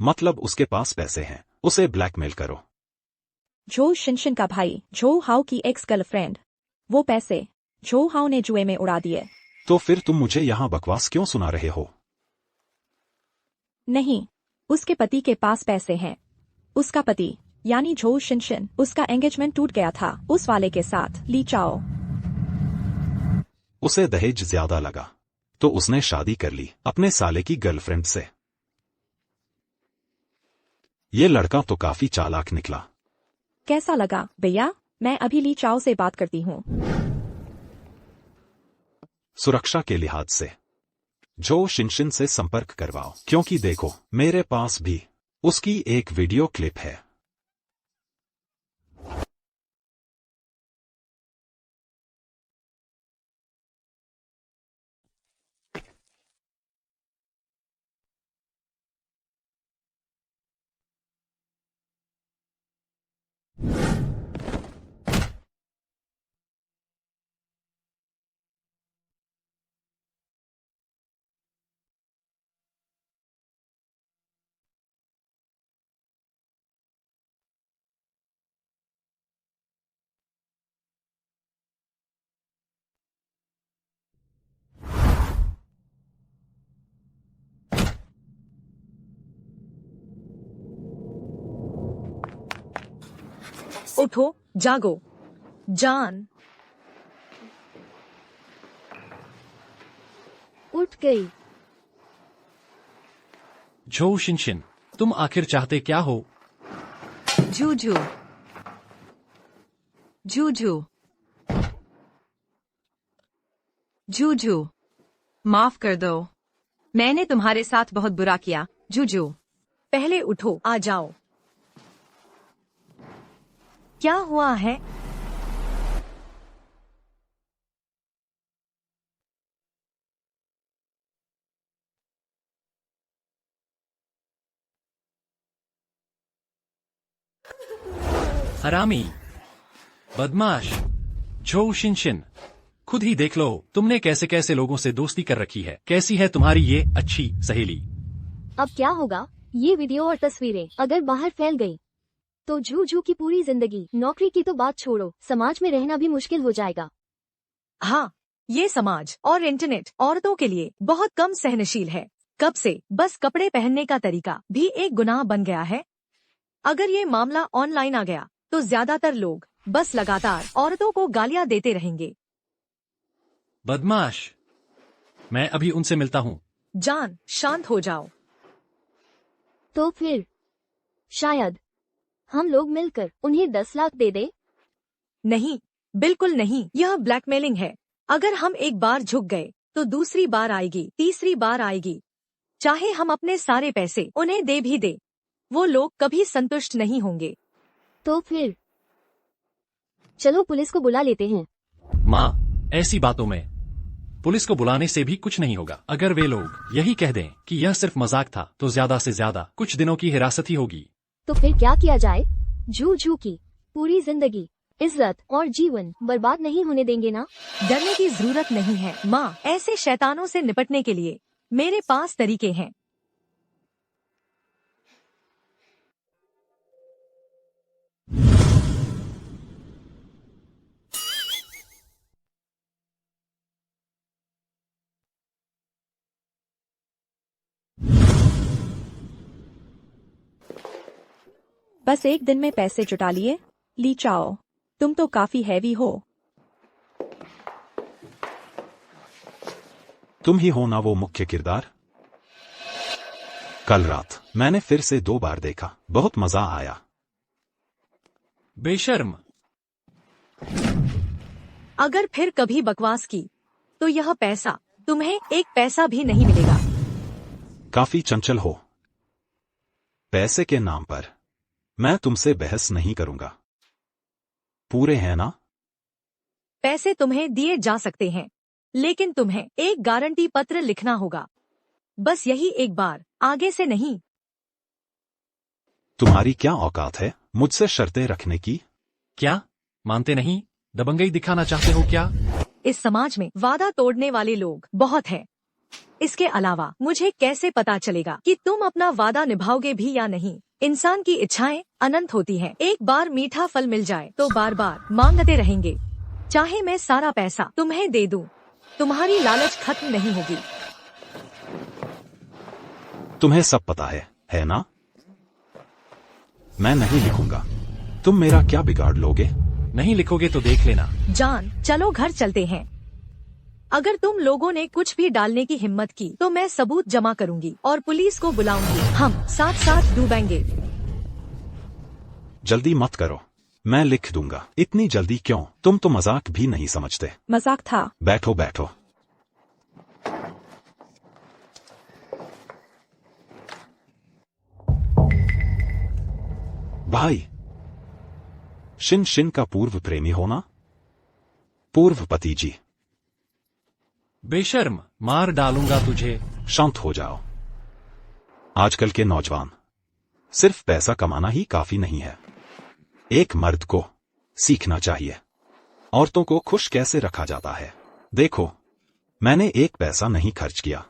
मतलब उसके पास पैसे हैं, उसे ब्लैकमेल करो। जो शिनशिन का भाई जो हाउ की एक्स गर्लफ्रेंड, वो पैसे जो हाउ ने जुए में उड़ा दिए। तो फिर तुम मुझे यहाँ बकवास क्यों सुना रहे हो? नहीं, उसके पति के पास पैसे हैं। उसका पति यानी जो शिनशिन, उसका एंगेजमेंट टूट गया था उस वाले के साथ, ली चाओ। उसे दहेज ज्यादा लगा तो उसने शादी कर ली अपने साले की गर्लफ्रेंड से। ये लड़का तो काफी चालाक निकला। कैसा लगा भैया? मैं अभी ली चाओ से बात करती हूँ। सुरक्षा के लिहाज से जो शिनशिन से संपर्क करवाओ, क्योंकि देखो मेरे पास भी उसकी एक वीडियो क्लिप है। उठो, जागो, जान। उठ गई। झो शिनशिन, तुम आखिर चाहते क्या हो? जूजू, जूजू, जूजू, माफ कर दो। मैंने तुम्हारे साथ बहुत बुरा किया, जूजू। पहले उठो, आ जाओ। क्या हुआ है? हरामी, बदमाश, झो शिनशिन, खुद ही देख लो तुमने कैसे कैसे लोगों से दोस्ती कर रखी है। कैसी है तुम्हारी ये अच्छी सहेली? अब क्या होगा? ये वीडियो और तस्वीरें अगर बाहर फैल गई तो जूजू की पूरी जिंदगी, नौकरी की तो बात छोड़ो, समाज में रहना भी मुश्किल हो जाएगा। हाँ, ये समाज और इंटरनेट औरतों के लिए बहुत कम सहनशील है। कब से बस कपड़े पहनने का तरीका भी एक गुनाह बन गया है। अगर ये मामला ऑनलाइन आ गया तो ज्यादातर लोग बस लगातार औरतों को गालियां देते रहेंगे। बदमाश, मैं अभी उनसे मिलता हूँ। जान, शांत हो जाओ। तो फिर शायद हम लोग मिलकर उन्हें 10 लाख दे दे। नहीं, बिल्कुल नहीं, यह ब्लैकमेलिंग है। अगर हम एक बार झुक गए तो दूसरी बार आएगी, तीसरी बार आएगी। चाहे हम अपने सारे पैसे उन्हें दे भी दे, वो लोग कभी संतुष्ट नहीं होंगे। तो फिर चलो पुलिस को बुला लेते हैं। माँ, ऐसी बातों में पुलिस को बुलाने से भी कुछ नहीं होगा। अगर वे लोग यही कह दें कि यह सिर्फ मजाक था तो ज्यादा से ज्यादा कुछ दिनों की हिरासत ही होगी। तो फिर क्या किया जाए? जूजू की पूरी जिंदगी, इज्जत और जीवन बर्बाद नहीं होने देंगे ना? डरने की जरूरत नहीं है माँ। ऐसे शैतानों से निपटने के लिए मेरे पास तरीके हैं। बस एक दिन में पैसे जुटा लिए। ली चाओ, तुम तो काफी हैवी हो। तुम ही हो ना वो मुख्य किरदार? कल रात मैंने फिर से 2 बार देखा, बहुत मजा आया। बेशर्म, अगर फिर कभी बकवास की तो यह पैसा तुम्हें एक पैसा भी नहीं मिलेगा। काफी चंचल हो। पैसे के नाम पर मैं तुमसे बहस नहीं करूंगा। पूरे हैं ना? पैसे तुम्हें दिए जा सकते हैं, लेकिन तुम्हें एक गारंटी पत्र लिखना होगा। बस यही एक बार, आगे से नहीं। तुम्हारी क्या औकात है मुझसे शर्तें रखने की? क्या मानते नहीं? दबंगई दिखाना चाहते हो क्या? इस समाज में वादा तोड़ने वाले लोग बहुत हैं। इसके अलावा मुझे कैसे पता चलेगा कि तुम अपना वादा निभाओगे भी या नहीं? इंसान की इच्छाएं अनंत होती हैं। एक बार मीठा फल मिल जाए तो बार बार मांगते रहेंगे। चाहे मैं सारा पैसा तुम्हें दे दूं, तुम्हारी लालच खत्म नहीं होगी। तुम्हें सब पता है ना? मैं नहीं लिखूंगा। तुम मेरा क्या बिगाड़ लोगे? नहीं लिखोगे तो देख लेना। जान, चलो घर चलते हैं। अगर तुम लोगों ने कुछ भी डालने की हिम्मत की तो मैं सबूत जमा करूंगी और पुलिस को बुलाऊंगी। हम साथ साथ डूबेंगे। जल्दी मत करो, मैं लिख दूंगा। इतनी जल्दी क्यों? तुम तो मजाक भी नहीं समझते। मजाक था। बैठो बैठो। भाई, शिन का पूर्व प्रेमी हो ना? पूर्व पति जी। बेशर्म, मार डालूंगा तुझे। शांत हो जाओ। आजकल के नौजवान सिर्फ पैसा कमाना ही काफी नहीं है। एक मर्द को सीखना चाहिए औरतों को खुश कैसे रखा जाता है। देखो, मैंने एक पैसा नहीं खर्च किया।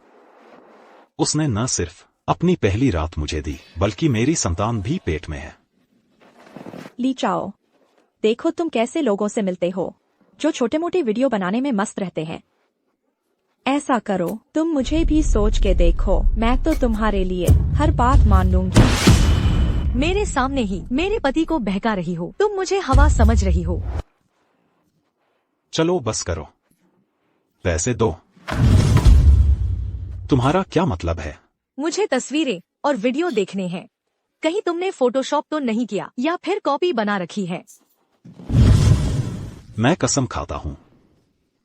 उसने न सिर्फ अपनी पहली रात मुझे दी, बल्कि मेरी संतान भी पेट में है। ली चाओ, देखो तुम कैसे लोगों से मिलते हो जो छोटे मोटे वीडियो बनाने में मस्त रहते हैं। ऐसा करो, तुम मुझे भी सोच के देखो। मैं तो तुम्हारे लिए हर बात मान लूंगी। मेरे सामने ही मेरे पति को बहका रही हो। तुम मुझे हवा समझ रही हो। चलो बस करो, पैसे दो। तुम्हारा क्या मतलब है? मुझे तस्वीरें और वीडियो देखने हैं। कहीं तुमने फोटोशॉप तो नहीं किया या फिर कॉपी बना रखी है? मैं कसम खाता हूँ,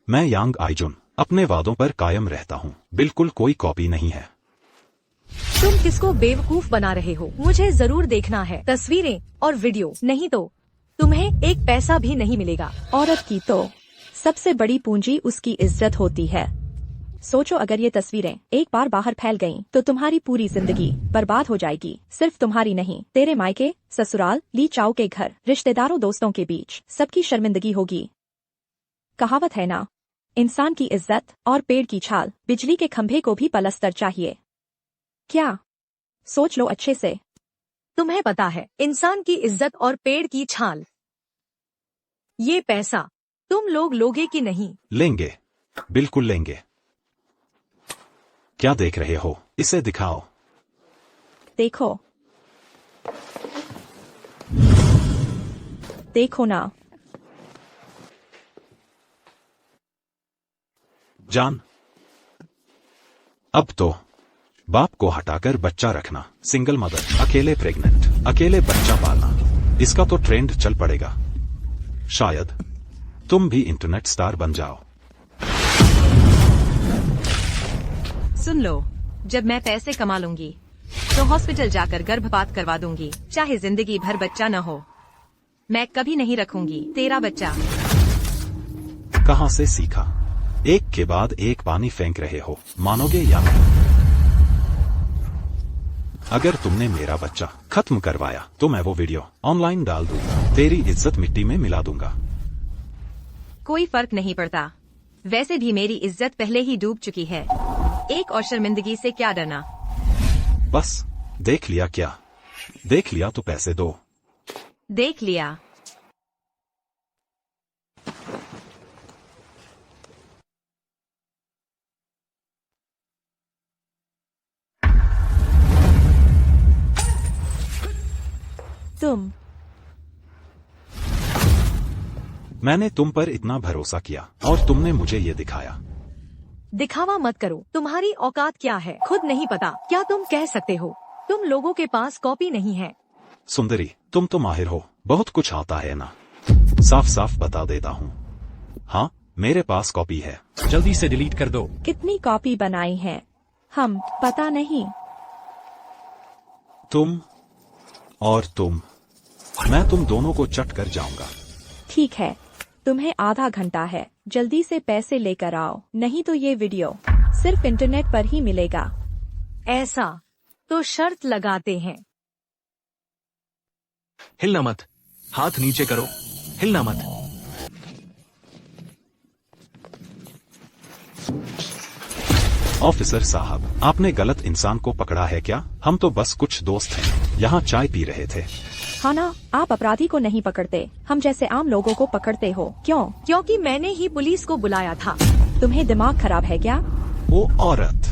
मैं यांग आइजुन अपने वादों पर कायम रहता हूँ। बिल्कुल कोई कॉपी नहीं है। तुम किसको बेवकूफ बना रहे हो? मुझे जरूर देखना है तस्वीरें और वीडियो, नहीं तो तुम्हें एक पैसा भी नहीं मिलेगा। औरत की तो सबसे बड़ी पूंजी उसकी इज्जत होती है। सोचो, अगर ये तस्वीरें एक बार बाहर फैल गईं, तो तुम्हारी पूरी जिंदगी बर्बाद हो जाएगी। सिर्फ तुम्हारी नहीं, तेरे मायके, ससुराल, ली चाओ के घर, रिश्तेदारों, दोस्तों के बीच सबकी शर्मिंदगी होगी। कहावत है ना, इंसान की इज्जत और पेड़ की छाल बिजली के खंभे को भी पलस्तर चाहिए। क्या? सोच लो अच्छे से। तुम्हें पता है, इंसान की इज्जत और पेड़ की छाल। ये पैसा तुम लोग लोगे कि नहीं? लेंगे, बिल्कुल लेंगे। क्या देख रहे हो? इसे दिखाओ। देखो, देखो ना। जान, अब तो बाप को हटाकर बच्चा रखना, सिंगल मदर, अकेले प्रेग्नेंट, अकेले बच्चा पालना, इसका तो ट्रेंड चल पड़ेगा। शायद तुम भी इंटरनेट स्टार बन जाओ। सुन लो, जब मैं पैसे कमा लूंगी तो हॉस्पिटल जाकर गर्भपात करवा दूंगी, चाहे जिंदगी भर बच्चा न हो। मैं कभी नहीं रखूंगी तेरा बच्चा। कहां से सीखा? एक के बाद एक पानी फेंक रहे हो, मानोगे या नहीं? अगर तुमने मेरा बच्चा खत्म करवाया तो मैं वो वीडियो ऑनलाइन डाल दूंगा, तेरी इज्जत मिट्टी में मिला दूंगा। कोई फर्क नहीं पड़ता, वैसे भी मेरी इज्जत पहले ही डूब चुकी है। एक और शर्मिंदगी से क्या डरना? बस देख लिया क्या? देख लिया तो पैसे दो। देख लिया। तुम, मैंने तुम पर इतना भरोसा किया और तुमने मुझे ये दिखाया। दिखावा मत करो। तुम्हारी औकात क्या है खुद नहीं पता। क्या तुम कह सकते हो तुम लोगों के पास कॉपी नहीं है? सुंदरी, तुम तो माहिर हो, बहुत कुछ आता है ना। साफ साफ बता देता हूँ, हाँ मेरे पास कॉपी है। जल्दी से डिलीट कर दो। कितनी कॉपी बनाई है हम पता नहीं। तुम और तुम, मैं तुम दोनों को चट कर जाऊंगा। ठीक है, तुम्हें आधा घंटा है, जल्दी से पैसे लेकर आओ, नहीं तो ये वीडियो सिर्फ इंटरनेट पर ही मिलेगा। ऐसा तो शर्त लगाते हैं। हिलना मत, हाथ नीचे करो, हिलना मत। ऑफिसर साहब, आपने गलत इंसान को पकड़ा है क्या? हम तो बस कुछ दोस्त हैं, यहाँ चाय पी रहे थे। हाँ ना, आप अपराधी को नहीं पकड़ते, हम जैसे आम लोगों को पकड़ते हो। क्यों? क्योंकि मैंने ही पुलिस को बुलाया था। तुम्हें दिमाग खराब है क्या? ओ औरत,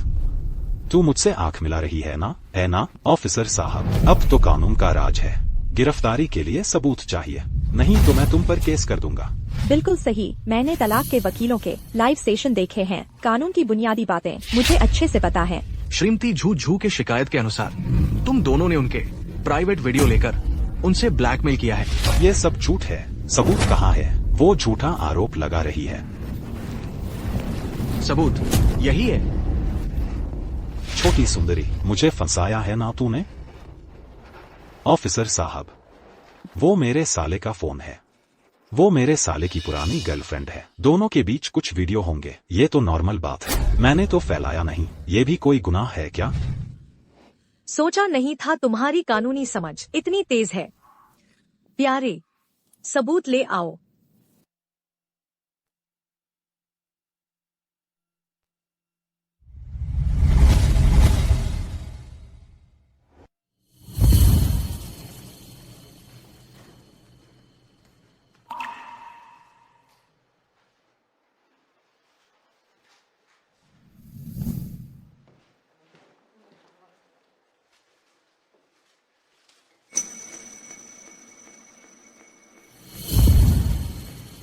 तू मुझसे आंख मिला रही है ना? है ना? ऑफिसर साहब, अब तो कानून का राज है, गिरफ्तारी के लिए सबूत चाहिए, नहीं तो मैं तुम पर केस कर दूंगा। बिल्कुल सही, मैंने तलाक के वकीलों के लाइव सेशन देखे हैं, कानून की बुनियादी बातें मुझे अच्छे से पता है। श्रीमती झू झू के शिकायत के अनुसार तुम दोनों ने उनके प्राइवेट वीडियो लेकर उनसे ब्लैकमेल किया है। ये सब झूठ है, सबूत कहाँ है? वो झूठा आरोप लगा रही है। सबूत यही है। छोटी सुंदरी, मुझे फंसाया है ना तूने? ऑफिसर साहब, वो मेरे साले का फोन है, वो मेरे साले की पुरानी गर्लफ्रेंड है, दोनों के बीच कुछ वीडियो होंगे, ये तो नॉर्मल बात है, मैंने तो फैलाया नहीं, ये भी कोई गुनाह है क्या? सोचा नहीं था तुम्हारी कानूनी समझ इतनी तेज है। प्यारे, सबूत ले आओ।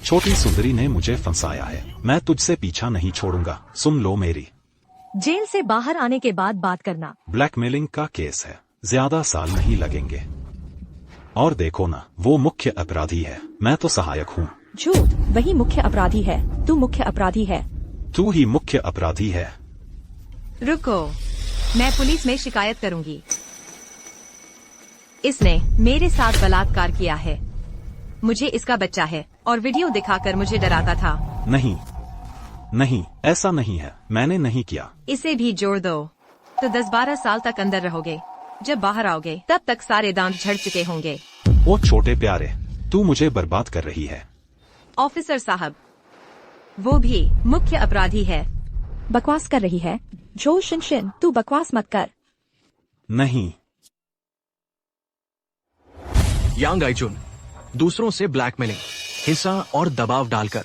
छोटी सुंदरी ने मुझे फंसाया है, मैं तुझसे पीछा नहीं छोड़ूंगा, सुन लो मेरी। जेल से बाहर आने के बाद बात करना। ब्लैकमेलिंग का केस है, ज्यादा साल नहीं लगेंगे। और देखो ना, वो मुख्य अपराधी है, मैं तो सहायक हूँ। झूठ, वही मुख्य अपराधी है, तू मुख्य अपराधी है। तू ही मुख्य अपराधी है। रुको, मैं पुलिस में शिकायत करूंगी। इसने मेरे साथ बलात्कार किया है, मुझे इसका बच्चा है और वीडियो दिखाकर मुझे डराता था। नहीं नहीं, ऐसा नहीं है, मैंने नहीं किया। इसे भी जोड़ दो तो 10-12 साल तक अंदर रहोगे, जब बाहर आओगे तब तक सारे दांत झड़ चुके होंगे। ओ छोटे प्यारे, तू मुझे बर्बाद कर रही है। ऑफिसर साहब, वो भी मुख्य अपराधी है। बकवास कर रही है? जो शिनशिन, तू बकवास मत कर। नहीं। यांग आइचुन, दूसरों से ब्लैकमेलिंग, हिंसा और दबाव डालकर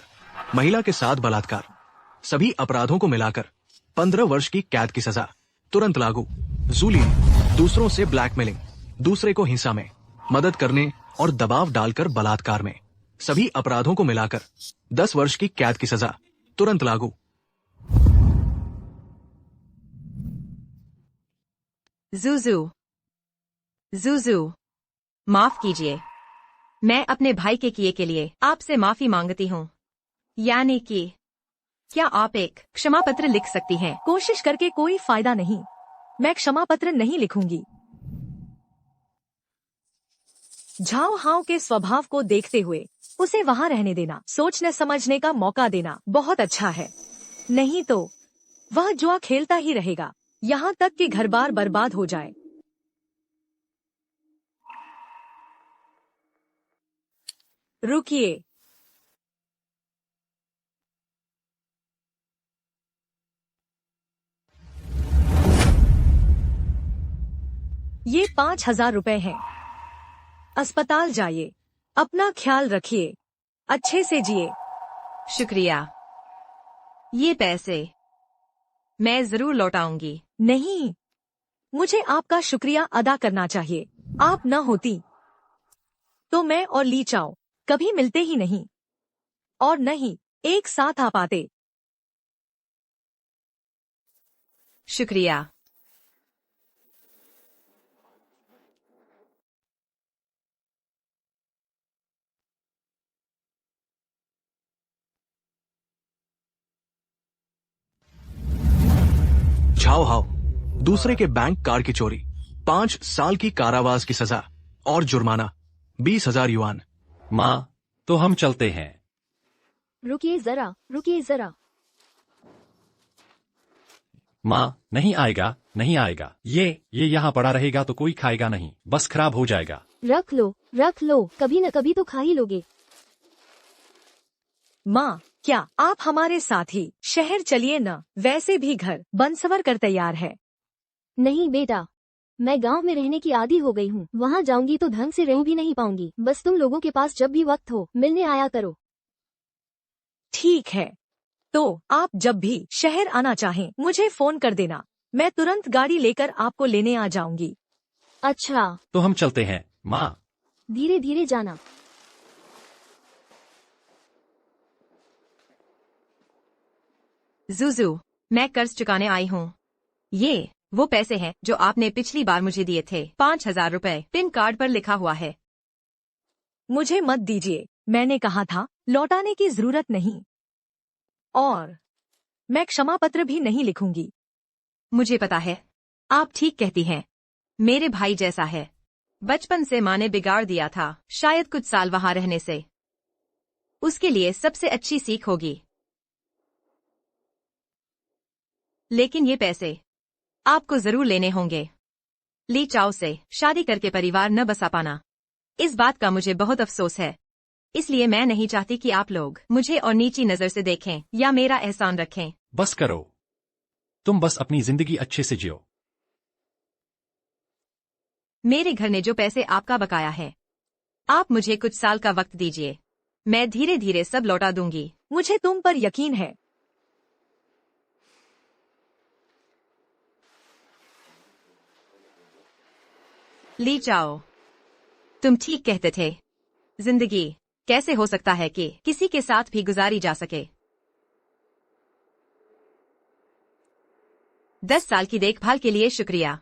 महिला के साथ बलात्कार, सभी अपराधों को मिलाकर 15 वर्ष की कैद की सजा तुरंत लागू। जूलियन, दूसरों से ब्लैकमेलिंग, दूसरे को हिंसा में मदद करने और दबाव डालकर बलात्कार में, सभी अपराधों को मिलाकर 10 वर्ष की कैद की सजा तुरंत लागू। जूजू, जूजू, माफ कीजिए, मैं अपने भाई के किए के लिए आपसे माफी मांगती हूँ। यानी कि क्या आप एक क्षमा पत्र लिख सकती हैं? कोशिश करके कोई फायदा नहीं, मैं क्षमा पत्र नहीं लिखूंगी। झाओ हाओ के स्वभाव को देखते हुए उसे वहाँ रहने देना, सोचने समझने का मौका देना बहुत अच्छा है, नहीं तो वह जुआ खेलता ही रहेगा यहाँ तक कि घर बार बर्बाद हो जाए। रुकिए, ये 5,000 रुपए हैं, अस्पताल जाइए, अपना ख्याल रखिए, अच्छे से जिए। शुक्रिया, ये पैसे मैं जरूर लौटाऊंगी। नहीं, मुझे आपका शुक्रिया अदा करना चाहिए, आप न होती तो मैं और ली चाओ कभी मिलते ही नहीं, और नहीं एक साथ आ पाते। शुक्रिया। झाओ हाओ, दूसरे के बैंक कार्ड की चोरी, 5 साल की कारावास की सजा और जुर्माना 20,000 युआन। माँ, तो हम चलते हैं। रुकिए जरा, रुकिए जरा। माँ, नहीं आएगा, नहीं आएगा, ये यहाँ पड़ा रहेगा तो कोई खाएगा नहीं, बस खराब हो जाएगा। रख लो, कभी न कभी तो खा ही लोगे। माँ, क्या आप हमारे साथ ही शहर चलिए न? वैसे भी घर बनसवर कर तैयार है। नहीं बेटा, मैं गांव में रहने की आदी हो गई हूँ। वहाँ जाऊंगी तो ढंग से रह भी नहीं पाऊंगी। बस तुम लोगों के पास जब भी वक्त हो मिलने आया करो। ठीक है, तो आप जब भी शहर आना चाहें मुझे फोन कर देना। मैं तुरंत गाड़ी लेकर आपको लेने आ जाऊंगी। अच्छा, तो हम चलते हैं माँ। धीरे धीरे जाना। जुजू, मैं कर्ज चुकाने आई हूँ। ये वो पैसे हैं जो आपने पिछली बार मुझे दिए थे। 5,000 रुपए पिन कार्ड पर लिखा हुआ है। मुझे मत दीजिए, मैंने कहा था लौटाने की जरूरत नहीं। और मैं क्षमा पत्र भी नहीं लिखूंगी। मुझे पता है, आप ठीक कहती हैं। मेरे भाई जैसा है। बचपन से माँ ने बिगाड़ दिया था, शायद कुछ साल वहां रहने से। उसके लिए सबसे अच्छी सीख होगी। लेकिन ये पैसे आपको जरूर लेने होंगे। ली चाओ से शादी करके परिवार न बसा पाना, इस बात का मुझे बहुत अफसोस है। इसलिए मैं नहीं चाहती कि आप लोग मुझे और नीची नजर से देखें या मेरा एहसान रखें। बस करो, तुम बस अपनी जिंदगी अच्छे से जियो। मेरे घर ने जो पैसे आपका बकाया है, आप मुझे कुछ साल का वक्त दीजिए। मैं धीरे धीरे सब लौटा दूंगी। मुझे तुम पर यकीन है। ली चाओ, तुम ठीक कहते थे। जिंदगी कैसे हो सकता है कि किसी के साथ भी गुजारी जा सके। 10 साल की देखभाल के लिए शुक्रिया।